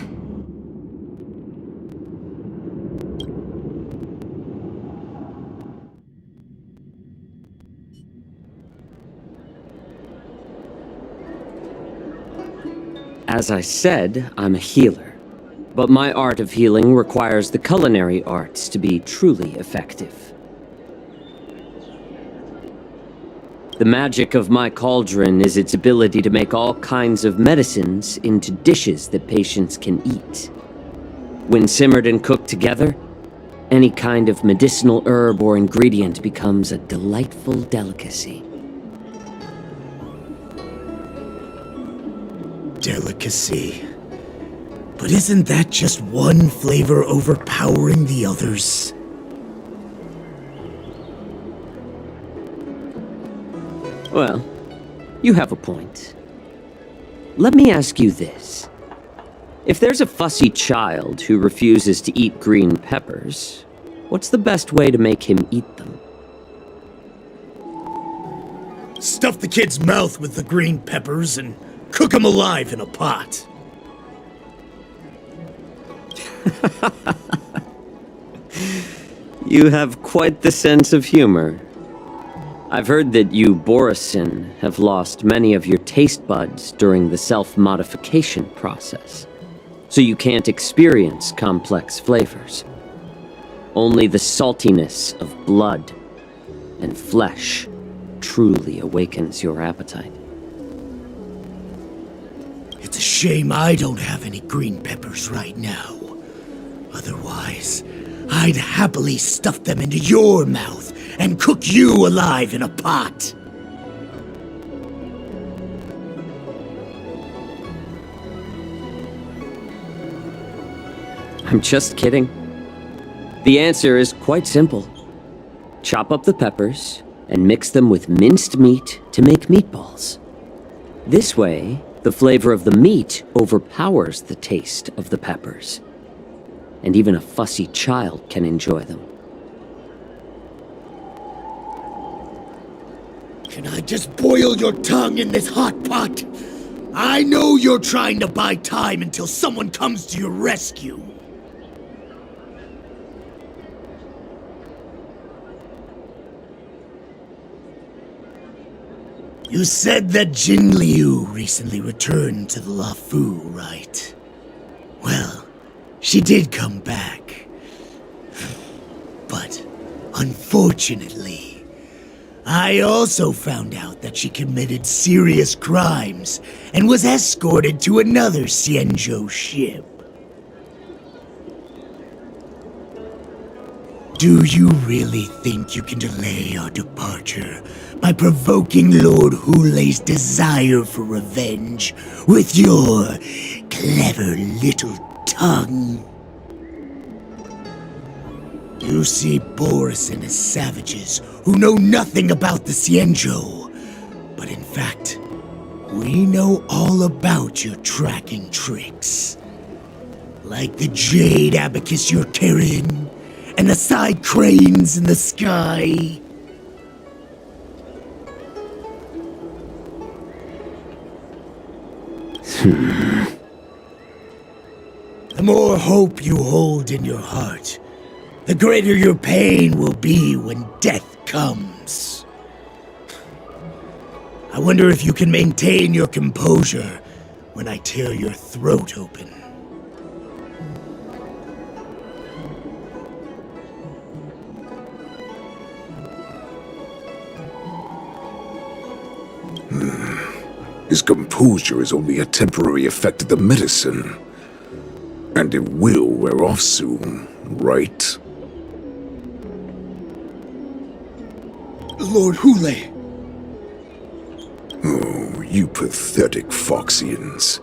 As I said, I'm a healer. But my art of healing requires the culinary arts to be truly effective. The magic of my cauldron is its ability to make all kinds of medicines into dishes that patients can eat. When simmered and cooked together, any kind of medicinal herb or ingredient becomes a delightful delicacy. Delicacy. But isn't that just one flavor overpowering the others? Well, you have a point. Let me ask you this. If there's a fussy child who refuses to eat green peppers, what's the best way to make him eat them? Stuff the kid's mouth with the green peppers and cook him alive in a pot. You have quite the sense of humor. I've heard that you, Borisin, have lost many of your taste buds during the self-modification process, so you can't experience complex flavors. Only the saltiness of blood and flesh truly awakens your appetite. It's a shame I don't have any green peppers right now. Otherwise, I'd happily stuff them into your mouth and cook you alive in a pot. I'm just kidding. The answer is quite simple. Chop up the peppers and mix them with minced meat to make meatballs. This way, the flavor of the meat overpowers the taste of the peppers. And even a fussy child can enjoy them. Can I just boil your tongue in this hot pot? I know you're trying to buy time until someone comes to your rescue. You said that Jin Liu recently returned to the Luofu, right? Well, she did come back. But, unfortunately, I also found out that she committed serious crimes and was escorted to another Xianzhou ship. Do you really think you can delay our departure by provoking Lord Hulei's desire for revenge with your clever little tongue? You see Borison as savages who know nothing about the Xianzhou, but in fact, we know all about your tracking tricks. Like the jade abacus you're carrying, and the side cranes in the sky. The more hope you hold in your heart, the greater your pain will be when death comes. I wonder if you can maintain your composure when I tear your throat open. His composure is only a temporary effect of the medicine. And it will wear off soon, right? Lord Hulei! Oh, you pathetic Foxians.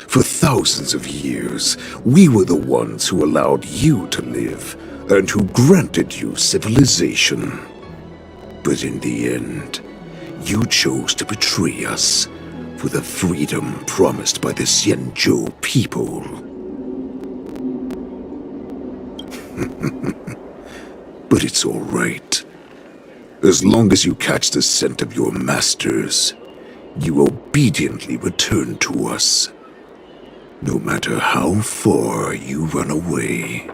For thousands of years, we were the ones who allowed you to live, and who granted you civilization. But in the end, you chose to betray us for the freedom promised by the Xianzhou people. But it's all right. As long as you catch the scent of your masters, you obediently return to us, no matter how far you run away.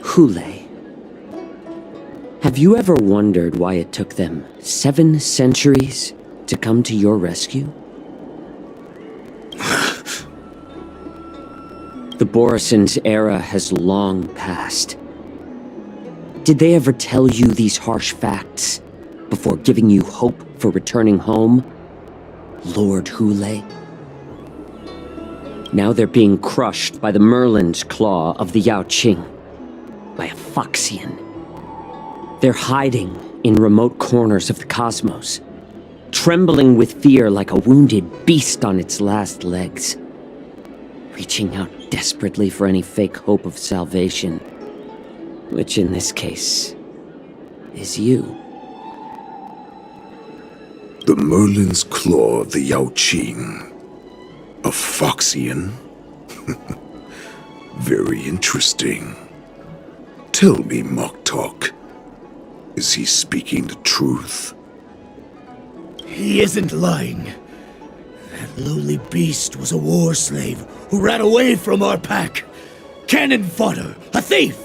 Hulei. Have you ever wondered why it took them 7 centuries to come to your rescue? The Borison's era has long passed. Did they ever tell you these harsh facts before giving you hope for returning home, Lord Hulei? Now they're being crushed by the Merlin's claw of the Yao Qing, by a Foxian. They're hiding in remote corners of the cosmos, trembling with fear like a wounded beast on its last legs, reaching out desperately for any fake hope of salvation, which in this case is you. The Merlin's claw of the Yao Qing. A Foxian? Very interesting. Tell me, Mock Talk, is he speaking the truth? He isn't lying. That lowly beast was a war slave who ran away from our pack. Cannon fodder, a thief!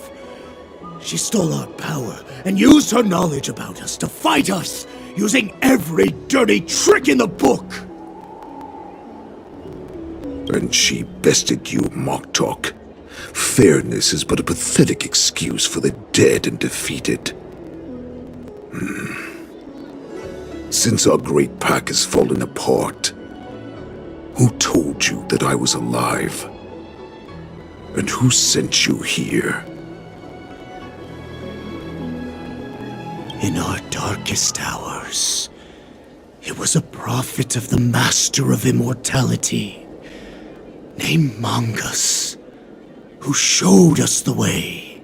She stole our power and used her knowledge about us to fight us, using every dirty trick in the book! And she bested you, Mock Talk. Fairness is but a pathetic excuse for the dead and defeated. Since our great pack has fallen apart, Who told you that I was alive? And who sent you here? In our darkest hours, it was a prophet of the Master of Immortality, named Mongus, who showed us the way.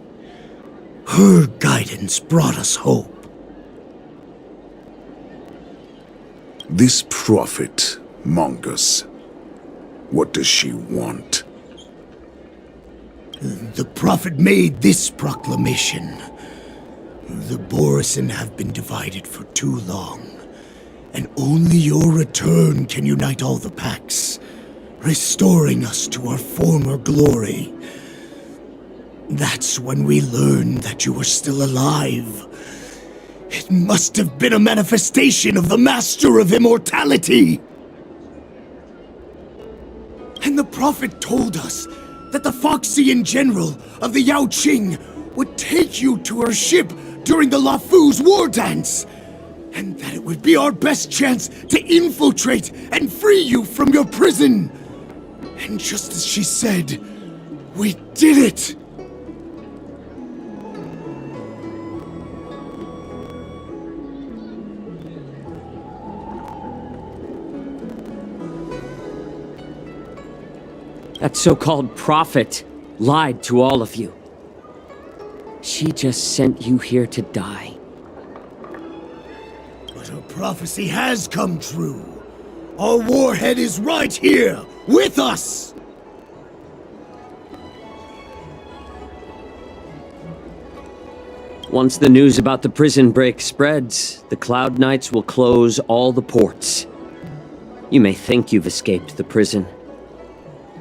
Her guidance brought us hope. This prophet, Mongus, what does she want? The prophet made this proclamation. The Borisin have been divided for too long, and only your return can unite all the packs, restoring us to our former glory. That's when we learned that you were still alive. It must have been a manifestation of the Master of Immortality! And the prophet told us that the Foxian general of the Yao Qing would take you to her ship during the Lafu's war dance, and that it would be our best chance to infiltrate and free you from your prison. And just as she said, we did it! That so-called prophet lied to all of you. She just sent you here to die. But her prophecy has come true. Our warhead is right here, with us! Once the news about the prison break spreads, the Cloud Knights will close all the ports. You may think you've escaped the prison,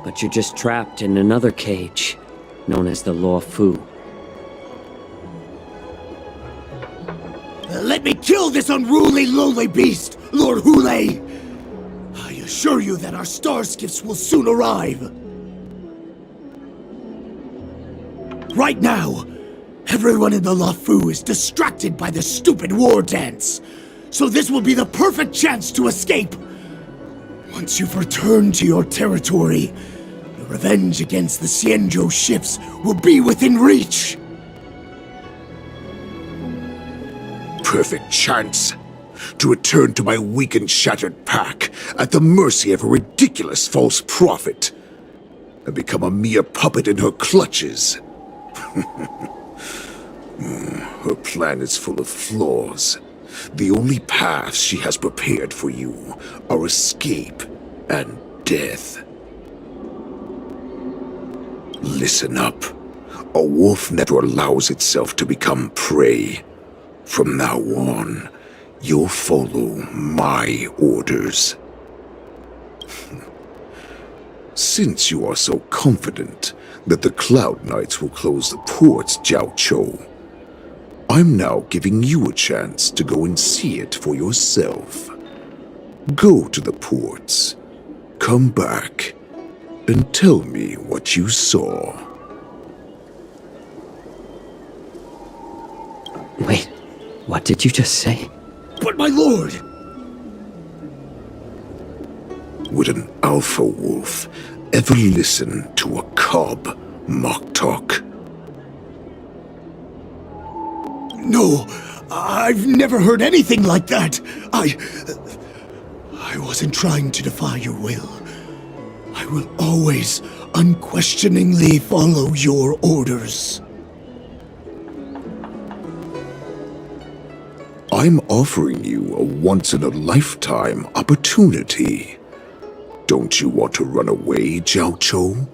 but you're just trapped in another cage, known as the Law Fu. Let me kill this unruly, lowly beast, Lord Hule! I assure you that our star skiffs will soon arrive. Right now, everyone in the Lafu is distracted by the stupid war dance, so this will be the perfect chance to escape. Once you've returned to your territory, the revenge against the Xianzhou ships will be within reach. Perfect chance to return to my weak and shattered pack at the mercy of a ridiculous false prophet and become a mere puppet in her clutches. Her plan is full of flaws. The only paths she has prepared for you are escape and death. Listen up. A wolf never allows itself to become prey. From now on, you'll follow my orders. Since you are so confident that the Cloud Knights will close the ports, Jiao Chou, I'm now giving you a chance to go and see it for yourself. Go to the ports, come back, and tell me what you saw. Wait, what did you just say? But my lord! Would an alpha wolf ever listen to a cub mock talk? No, I've never heard anything like that. I wasn't trying to defy your will. I will always unquestioningly follow your orders. I'm offering you a once-in-a-lifetime opportunity. Don't you want to run away, Jiao Chou?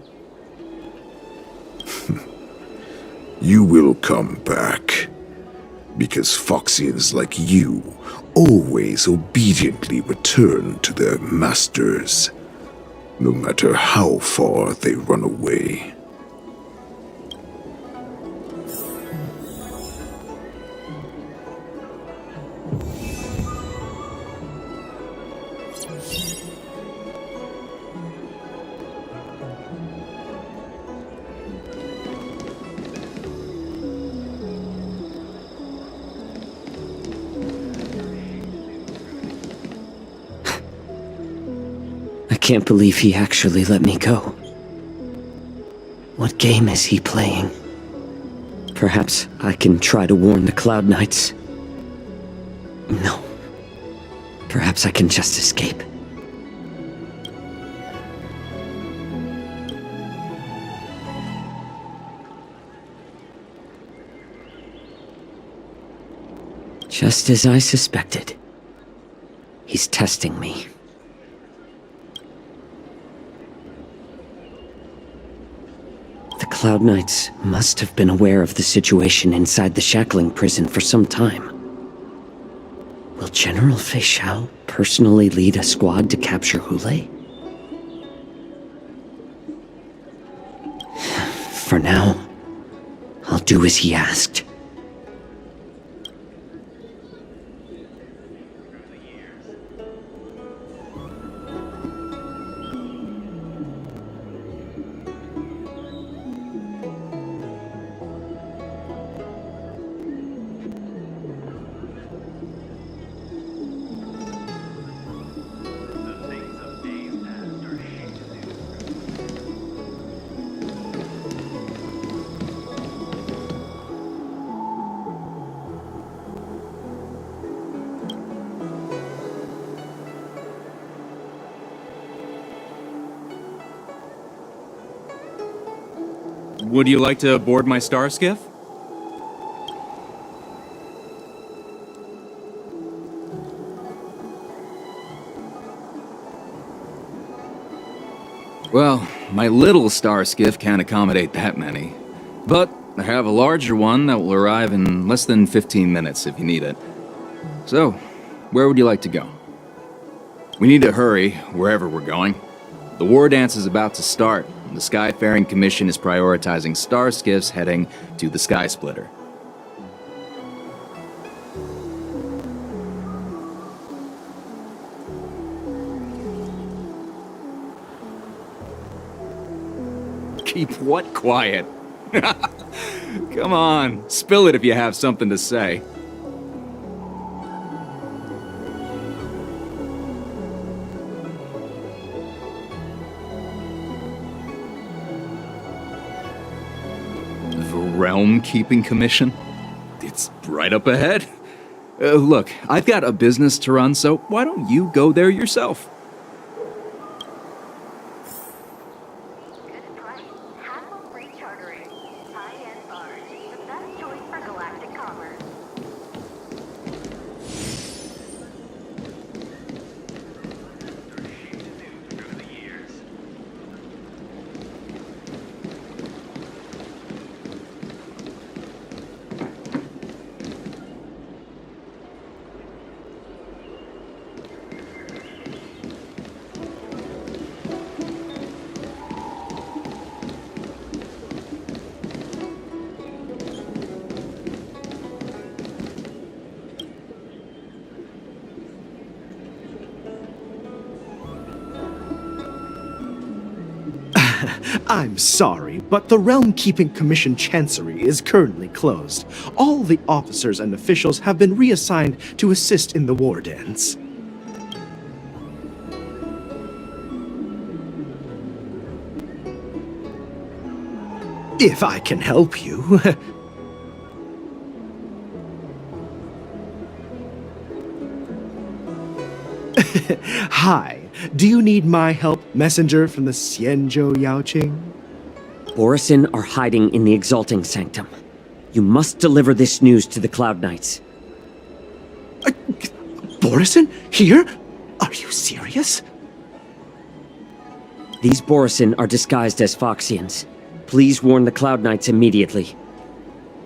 You will come back. Because Foxians like you always obediently return to their masters, no matter how far they run away. I I can't believe he actually let me go. What game is he playing? Perhaps I can try to warn the Cloud Knights. No. Perhaps I can just escape. Just as I suspected. He's testing me. The Cloud Knights must have been aware of the situation inside the shackling prison for some time. Will General Fei Xiao personally lead a squad to capture Hule? For now, I'll do as he asked. Would you like to board my star skiff? Well, my little star skiff can't accommodate that many. But I have a larger one that will arrive in less than 15 minutes if you need it. So, where would you like to go? We need to hurry, wherever we're going. The war dance is about to start, and the Skyfaring Commission is prioritizing star skiffs heading to the Sky Splitter. Keep what quiet? Come on, spill it if you have something to say. Realm Keeping Commission? It's right up ahead. Look, I've got a business to run, so why don't you go there yourself? I'm sorry, but the Realm Keeping Commission Chancery is currently closed. All the officers and officials have been reassigned to assist in the war dance. If I can help you. Hi. Do you need my help, messenger from the Xianzhou Yaoqing? Borisin are hiding in the Exalting Sanctum. You must deliver this news to the Cloud Knights. Borisin? Here? Are you serious? These Borisin are disguised as Foxians. Please warn the Cloud Knights immediately.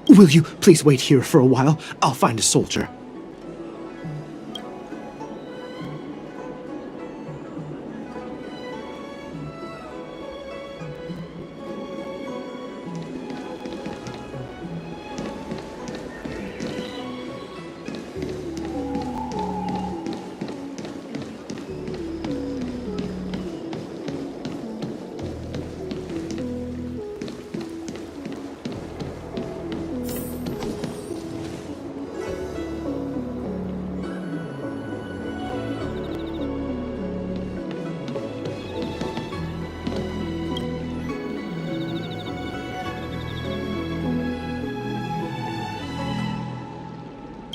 Will you please wait here for a while? I'll find a soldier.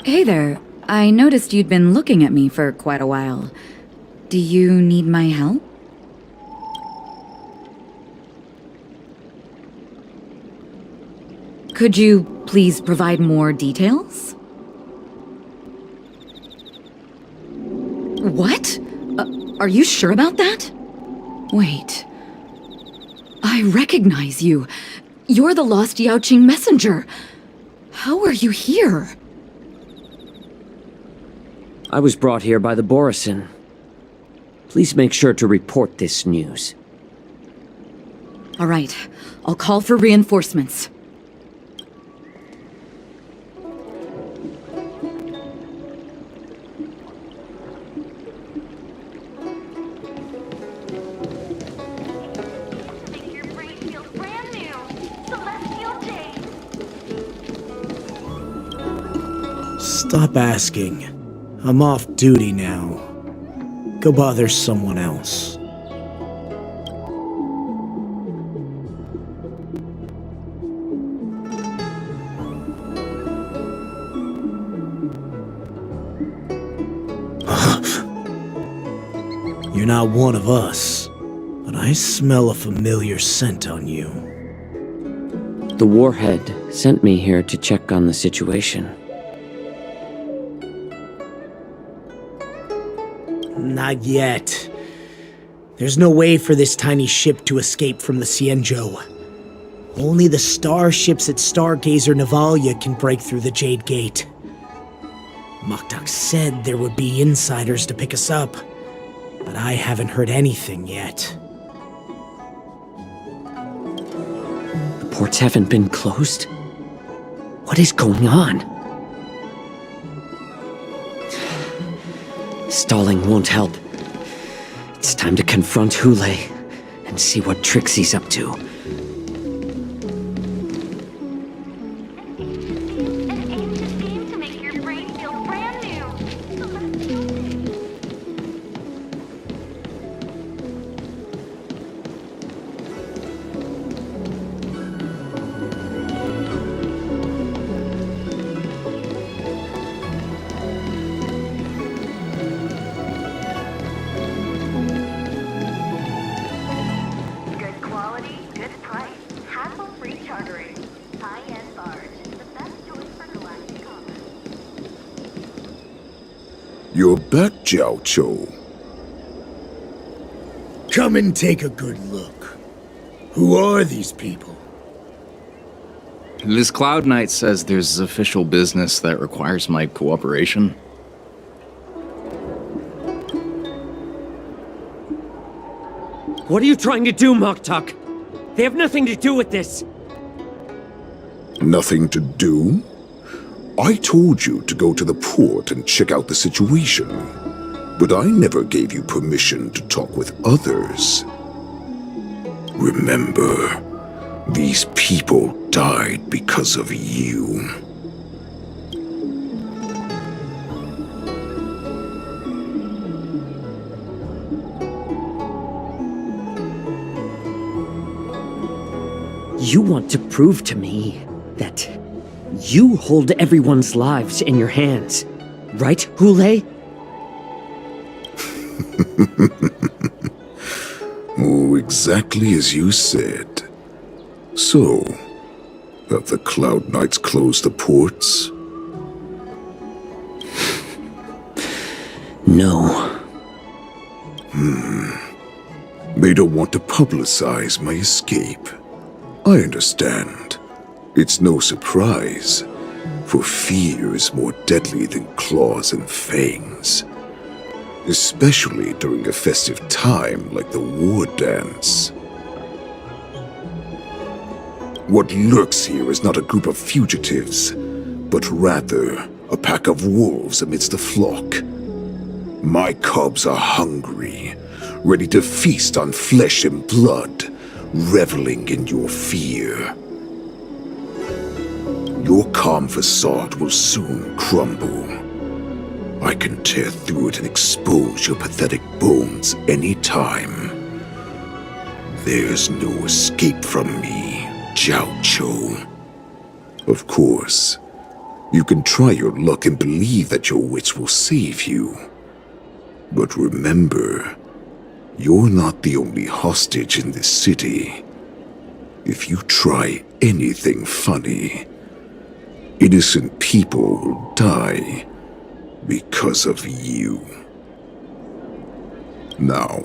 Hey there. I noticed you'd been looking at me for quite a while. Do you need my help? Could you please provide more details? What? Are you sure about that? Wait. I recognize you. You're the lost Yaoqing messenger. How are you here? I was brought here by the Borisin. Please make sure to report this news. All right. I'll call for reinforcements. Stop asking. I'm off duty now. Go bother someone else. You're not one of us, but I smell a familiar scent on you. The Warhead sent me here to check on the situation. Not yet. There's no way for this tiny ship to escape from the Xianzhou. Only the starships at Stargazer Navalia can break through the Jade Gate. Moktok said there would be insiders to pick us up, but I haven't heard anything yet. The ports haven't been closed? What is going on? Stalling won't help. It's time to confront Hule and see what tricks he's up to. You're back, Jiao Cho. Come and take a good look. Who are these people? This Cloud Knight says there's official business that requires my cooperation. What are you trying to do, Moktok? They have nothing to do with this. Nothing to do? I told you to go to the port and check out the situation, but I never gave you permission to talk with others. Remember, these people died because of you. You want to prove to me that you hold everyone's lives in your hands, right, Hule? Oh, exactly as you said. So, have the Cloud Knights closed the ports? No. They don't want to publicize my escape. I understand. It's no surprise, for fear is more deadly than claws and fangs. Especially during a festive time like the war dance. What lurks here is not a group of fugitives, but rather a pack of wolves amidst the flock. My cubs are hungry, ready to feast on flesh and blood, reveling in your fear. Your calm facade will soon crumble. I can tear through it and expose your pathetic bones any time. There's no escape from me, Jiao Cho. Of course, You can try your luck and believe that your wits will save you. But remember, you're not the only hostage in this city. If you try anything funny, innocent people will die because of you. Now,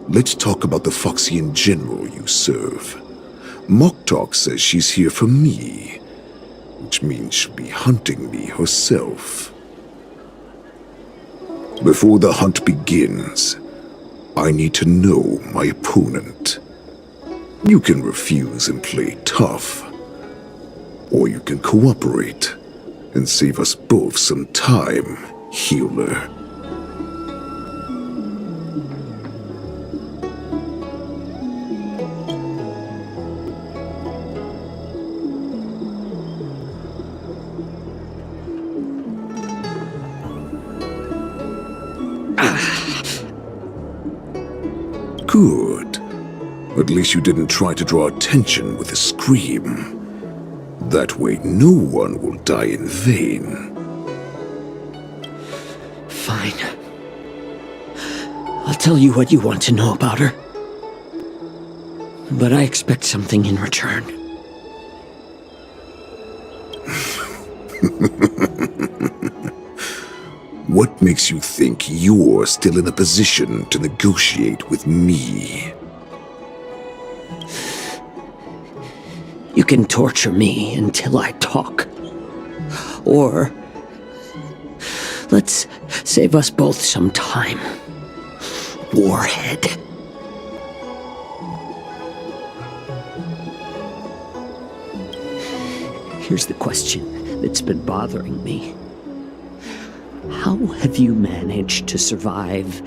let's talk about the Foxian general you serve. Moktok says she's here for me, which means she'll be hunting me herself. Before the hunt begins, I need to know my opponent. You can refuse and play tough, or you can cooperate and save us both some time, healer. Good. At least you didn't try to draw attention with a scream. That way no one will die in vain. Fine. I'll tell you what you want to know about her. But I expect something in return. What makes you think you're still in a position to negotiate with me? You can torture me until I talk. Or let's save us both some time. Warhead. Here's the question that's been bothering me. How have you managed to survive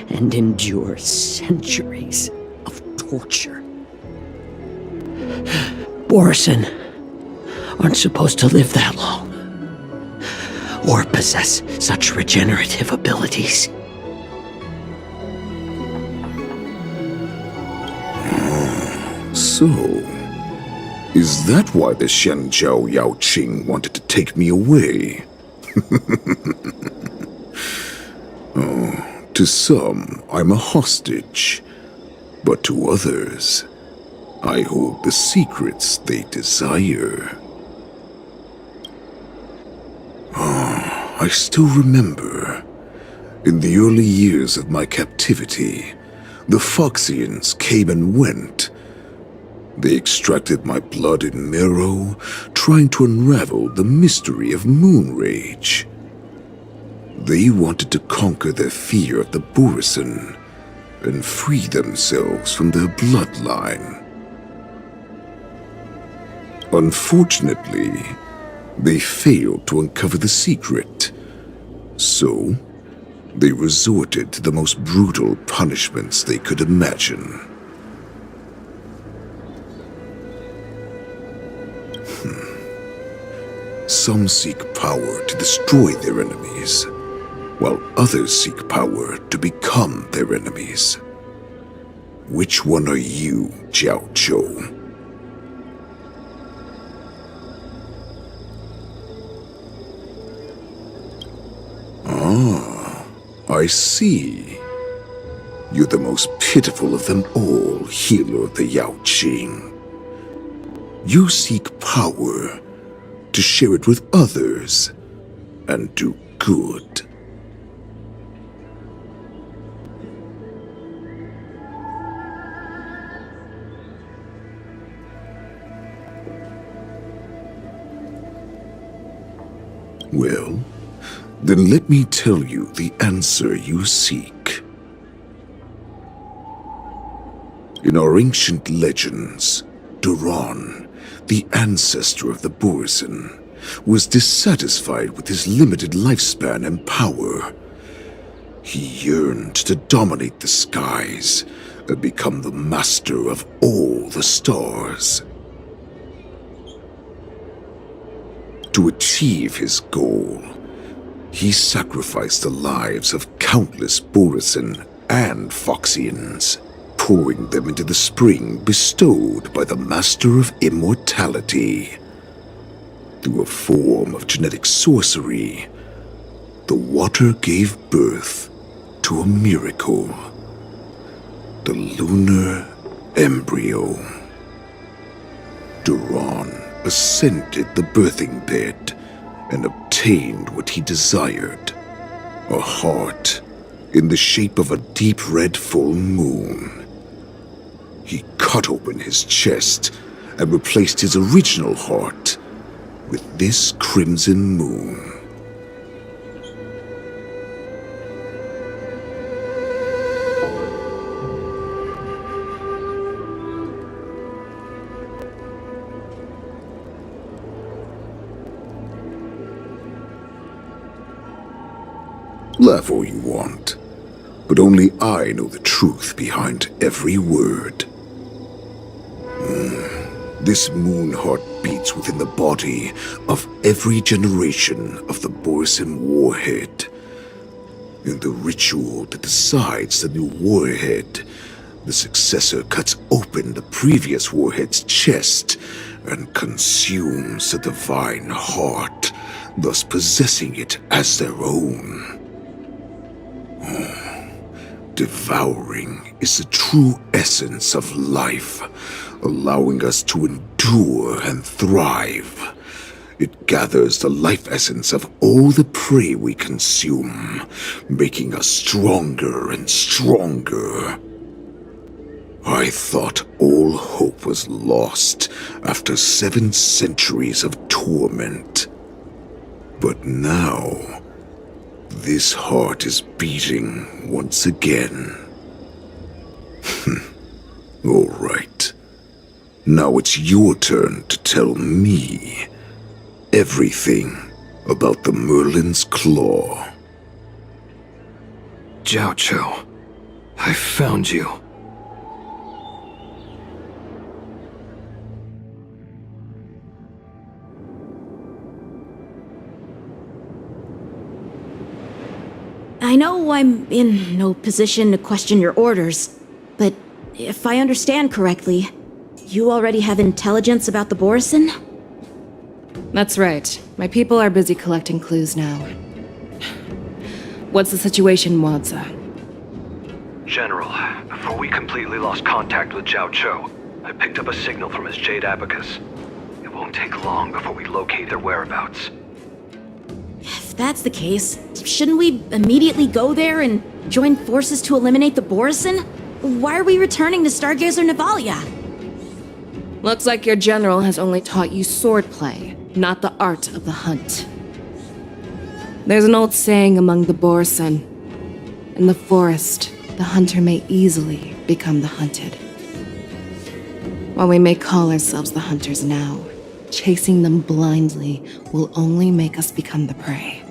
and endure centuries of torture? Borison aren't supposed to live that long, or possess such regenerative abilities. So, is that why the Shenjiao Yao Qing wanted to take me away? To some, I'm a hostage, but to others, I hold the secrets they desire. I still remember, in the early years of my captivity, the Foxians came and went. They extracted my blood and marrow, trying to unravel the mystery of moon rage. They wanted to conquer their fear of the Borison and free themselves from their bloodline. Unfortunately, they failed to uncover the secret, so they resorted to the most brutal punishments they could imagine. Some seek power to destroy their enemies, while others seek power to become their enemies. Which one are you, Jiao Zhou? I see. You're the most pitiful of them all, healer of the Yao Qing. You seek power to share it with others and do good. Well, then let me tell you the answer you seek. In our ancient legends, Duran, the ancestor of the Borison, was dissatisfied with his limited lifespan and power. He yearned to dominate the skies and become the master of all the stars. To achieve his goal, he sacrificed the lives of countless Borison and Foxians, pouring them into the spring bestowed by the Master of Immortality. Through a form of genetic sorcery, the water gave birth to a miracle. The lunar embryo. Duran ascended the birthing bed and obtained what he desired. A heart in the shape of a deep red full moon. He cut open his chest and replaced his original heart with this crimson moon. Laugh all you want, but only I know the truth behind every word. This moon heart beats within the body of every generation of the Borisin warhead. In the ritual that decides the new warhead, the successor cuts open the previous warhead's chest and consumes the divine heart, thus possessing it as their own. Devouring is the true essence of life, allowing us to endure and thrive. It gathers the life essence of all the prey we consume, making us stronger and stronger. I thought all hope was lost after 7 centuries of torment. But now, this heart is beating once again. All right. Now it's your turn to tell me everything about the Merlin's Claw. Jiao Cho, I found you. I know I'm in no position to question your orders, but if I understand correctly, you already have intelligence about the Borisin? That's right. My people are busy collecting clues now. What's the situation, Wadza? General, before we completely lost contact with Jiao Cho, I picked up a signal from his Jade Abacus. It won't take long before we locate their whereabouts. If that's the case, shouldn't we immediately go there and join forces to eliminate the Borisin? Why are we returning to Stargazer Navalia? Looks like your general has only taught you swordplay, not the art of the hunt. There's an old saying among the Borisin. In the forest, the hunter may easily become the hunted. While we may call ourselves the hunters now, chasing them blindly will only make us become the prey.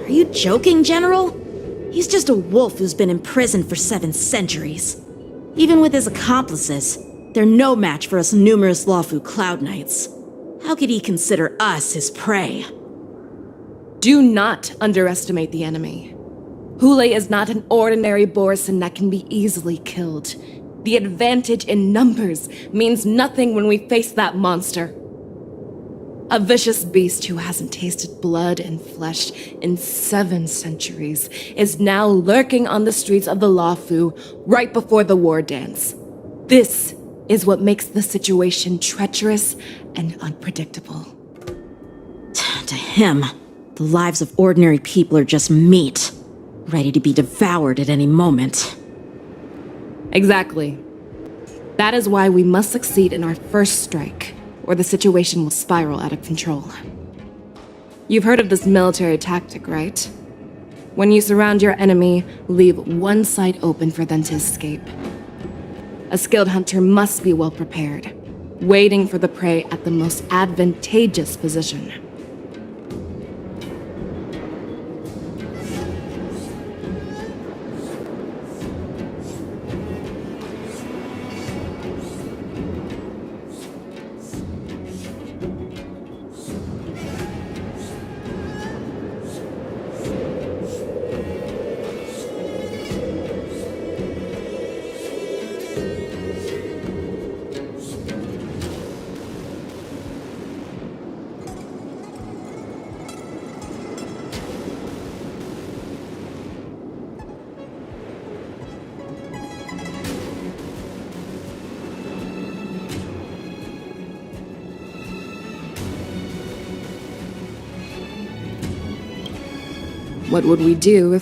Are you joking, General? He's just a wolf who's been imprisoned for 7 centuries. Even with his accomplices, they're no match for us numerous Lawfu Cloud Knights. How could he consider us his prey? Do not underestimate the enemy. Hule is not an ordinary Borisin that can be easily killed. The advantage in numbers means nothing when we face that monster. A vicious beast who hasn't tasted blood and flesh in 7 centuries is now lurking on the streets of the Lawfu right before the war dance. This is what makes the situation treacherous and unpredictable. To him, the lives of ordinary people are just meat, ready to be devoured at any moment. Exactly. That is why we must succeed in our first strike, or the situation will spiral out of control. You've heard of this military tactic, right? When you surround your enemy, leave one side open for them to escape. A skilled hunter must be well prepared, waiting for the prey at the most advantageous position. What would we do if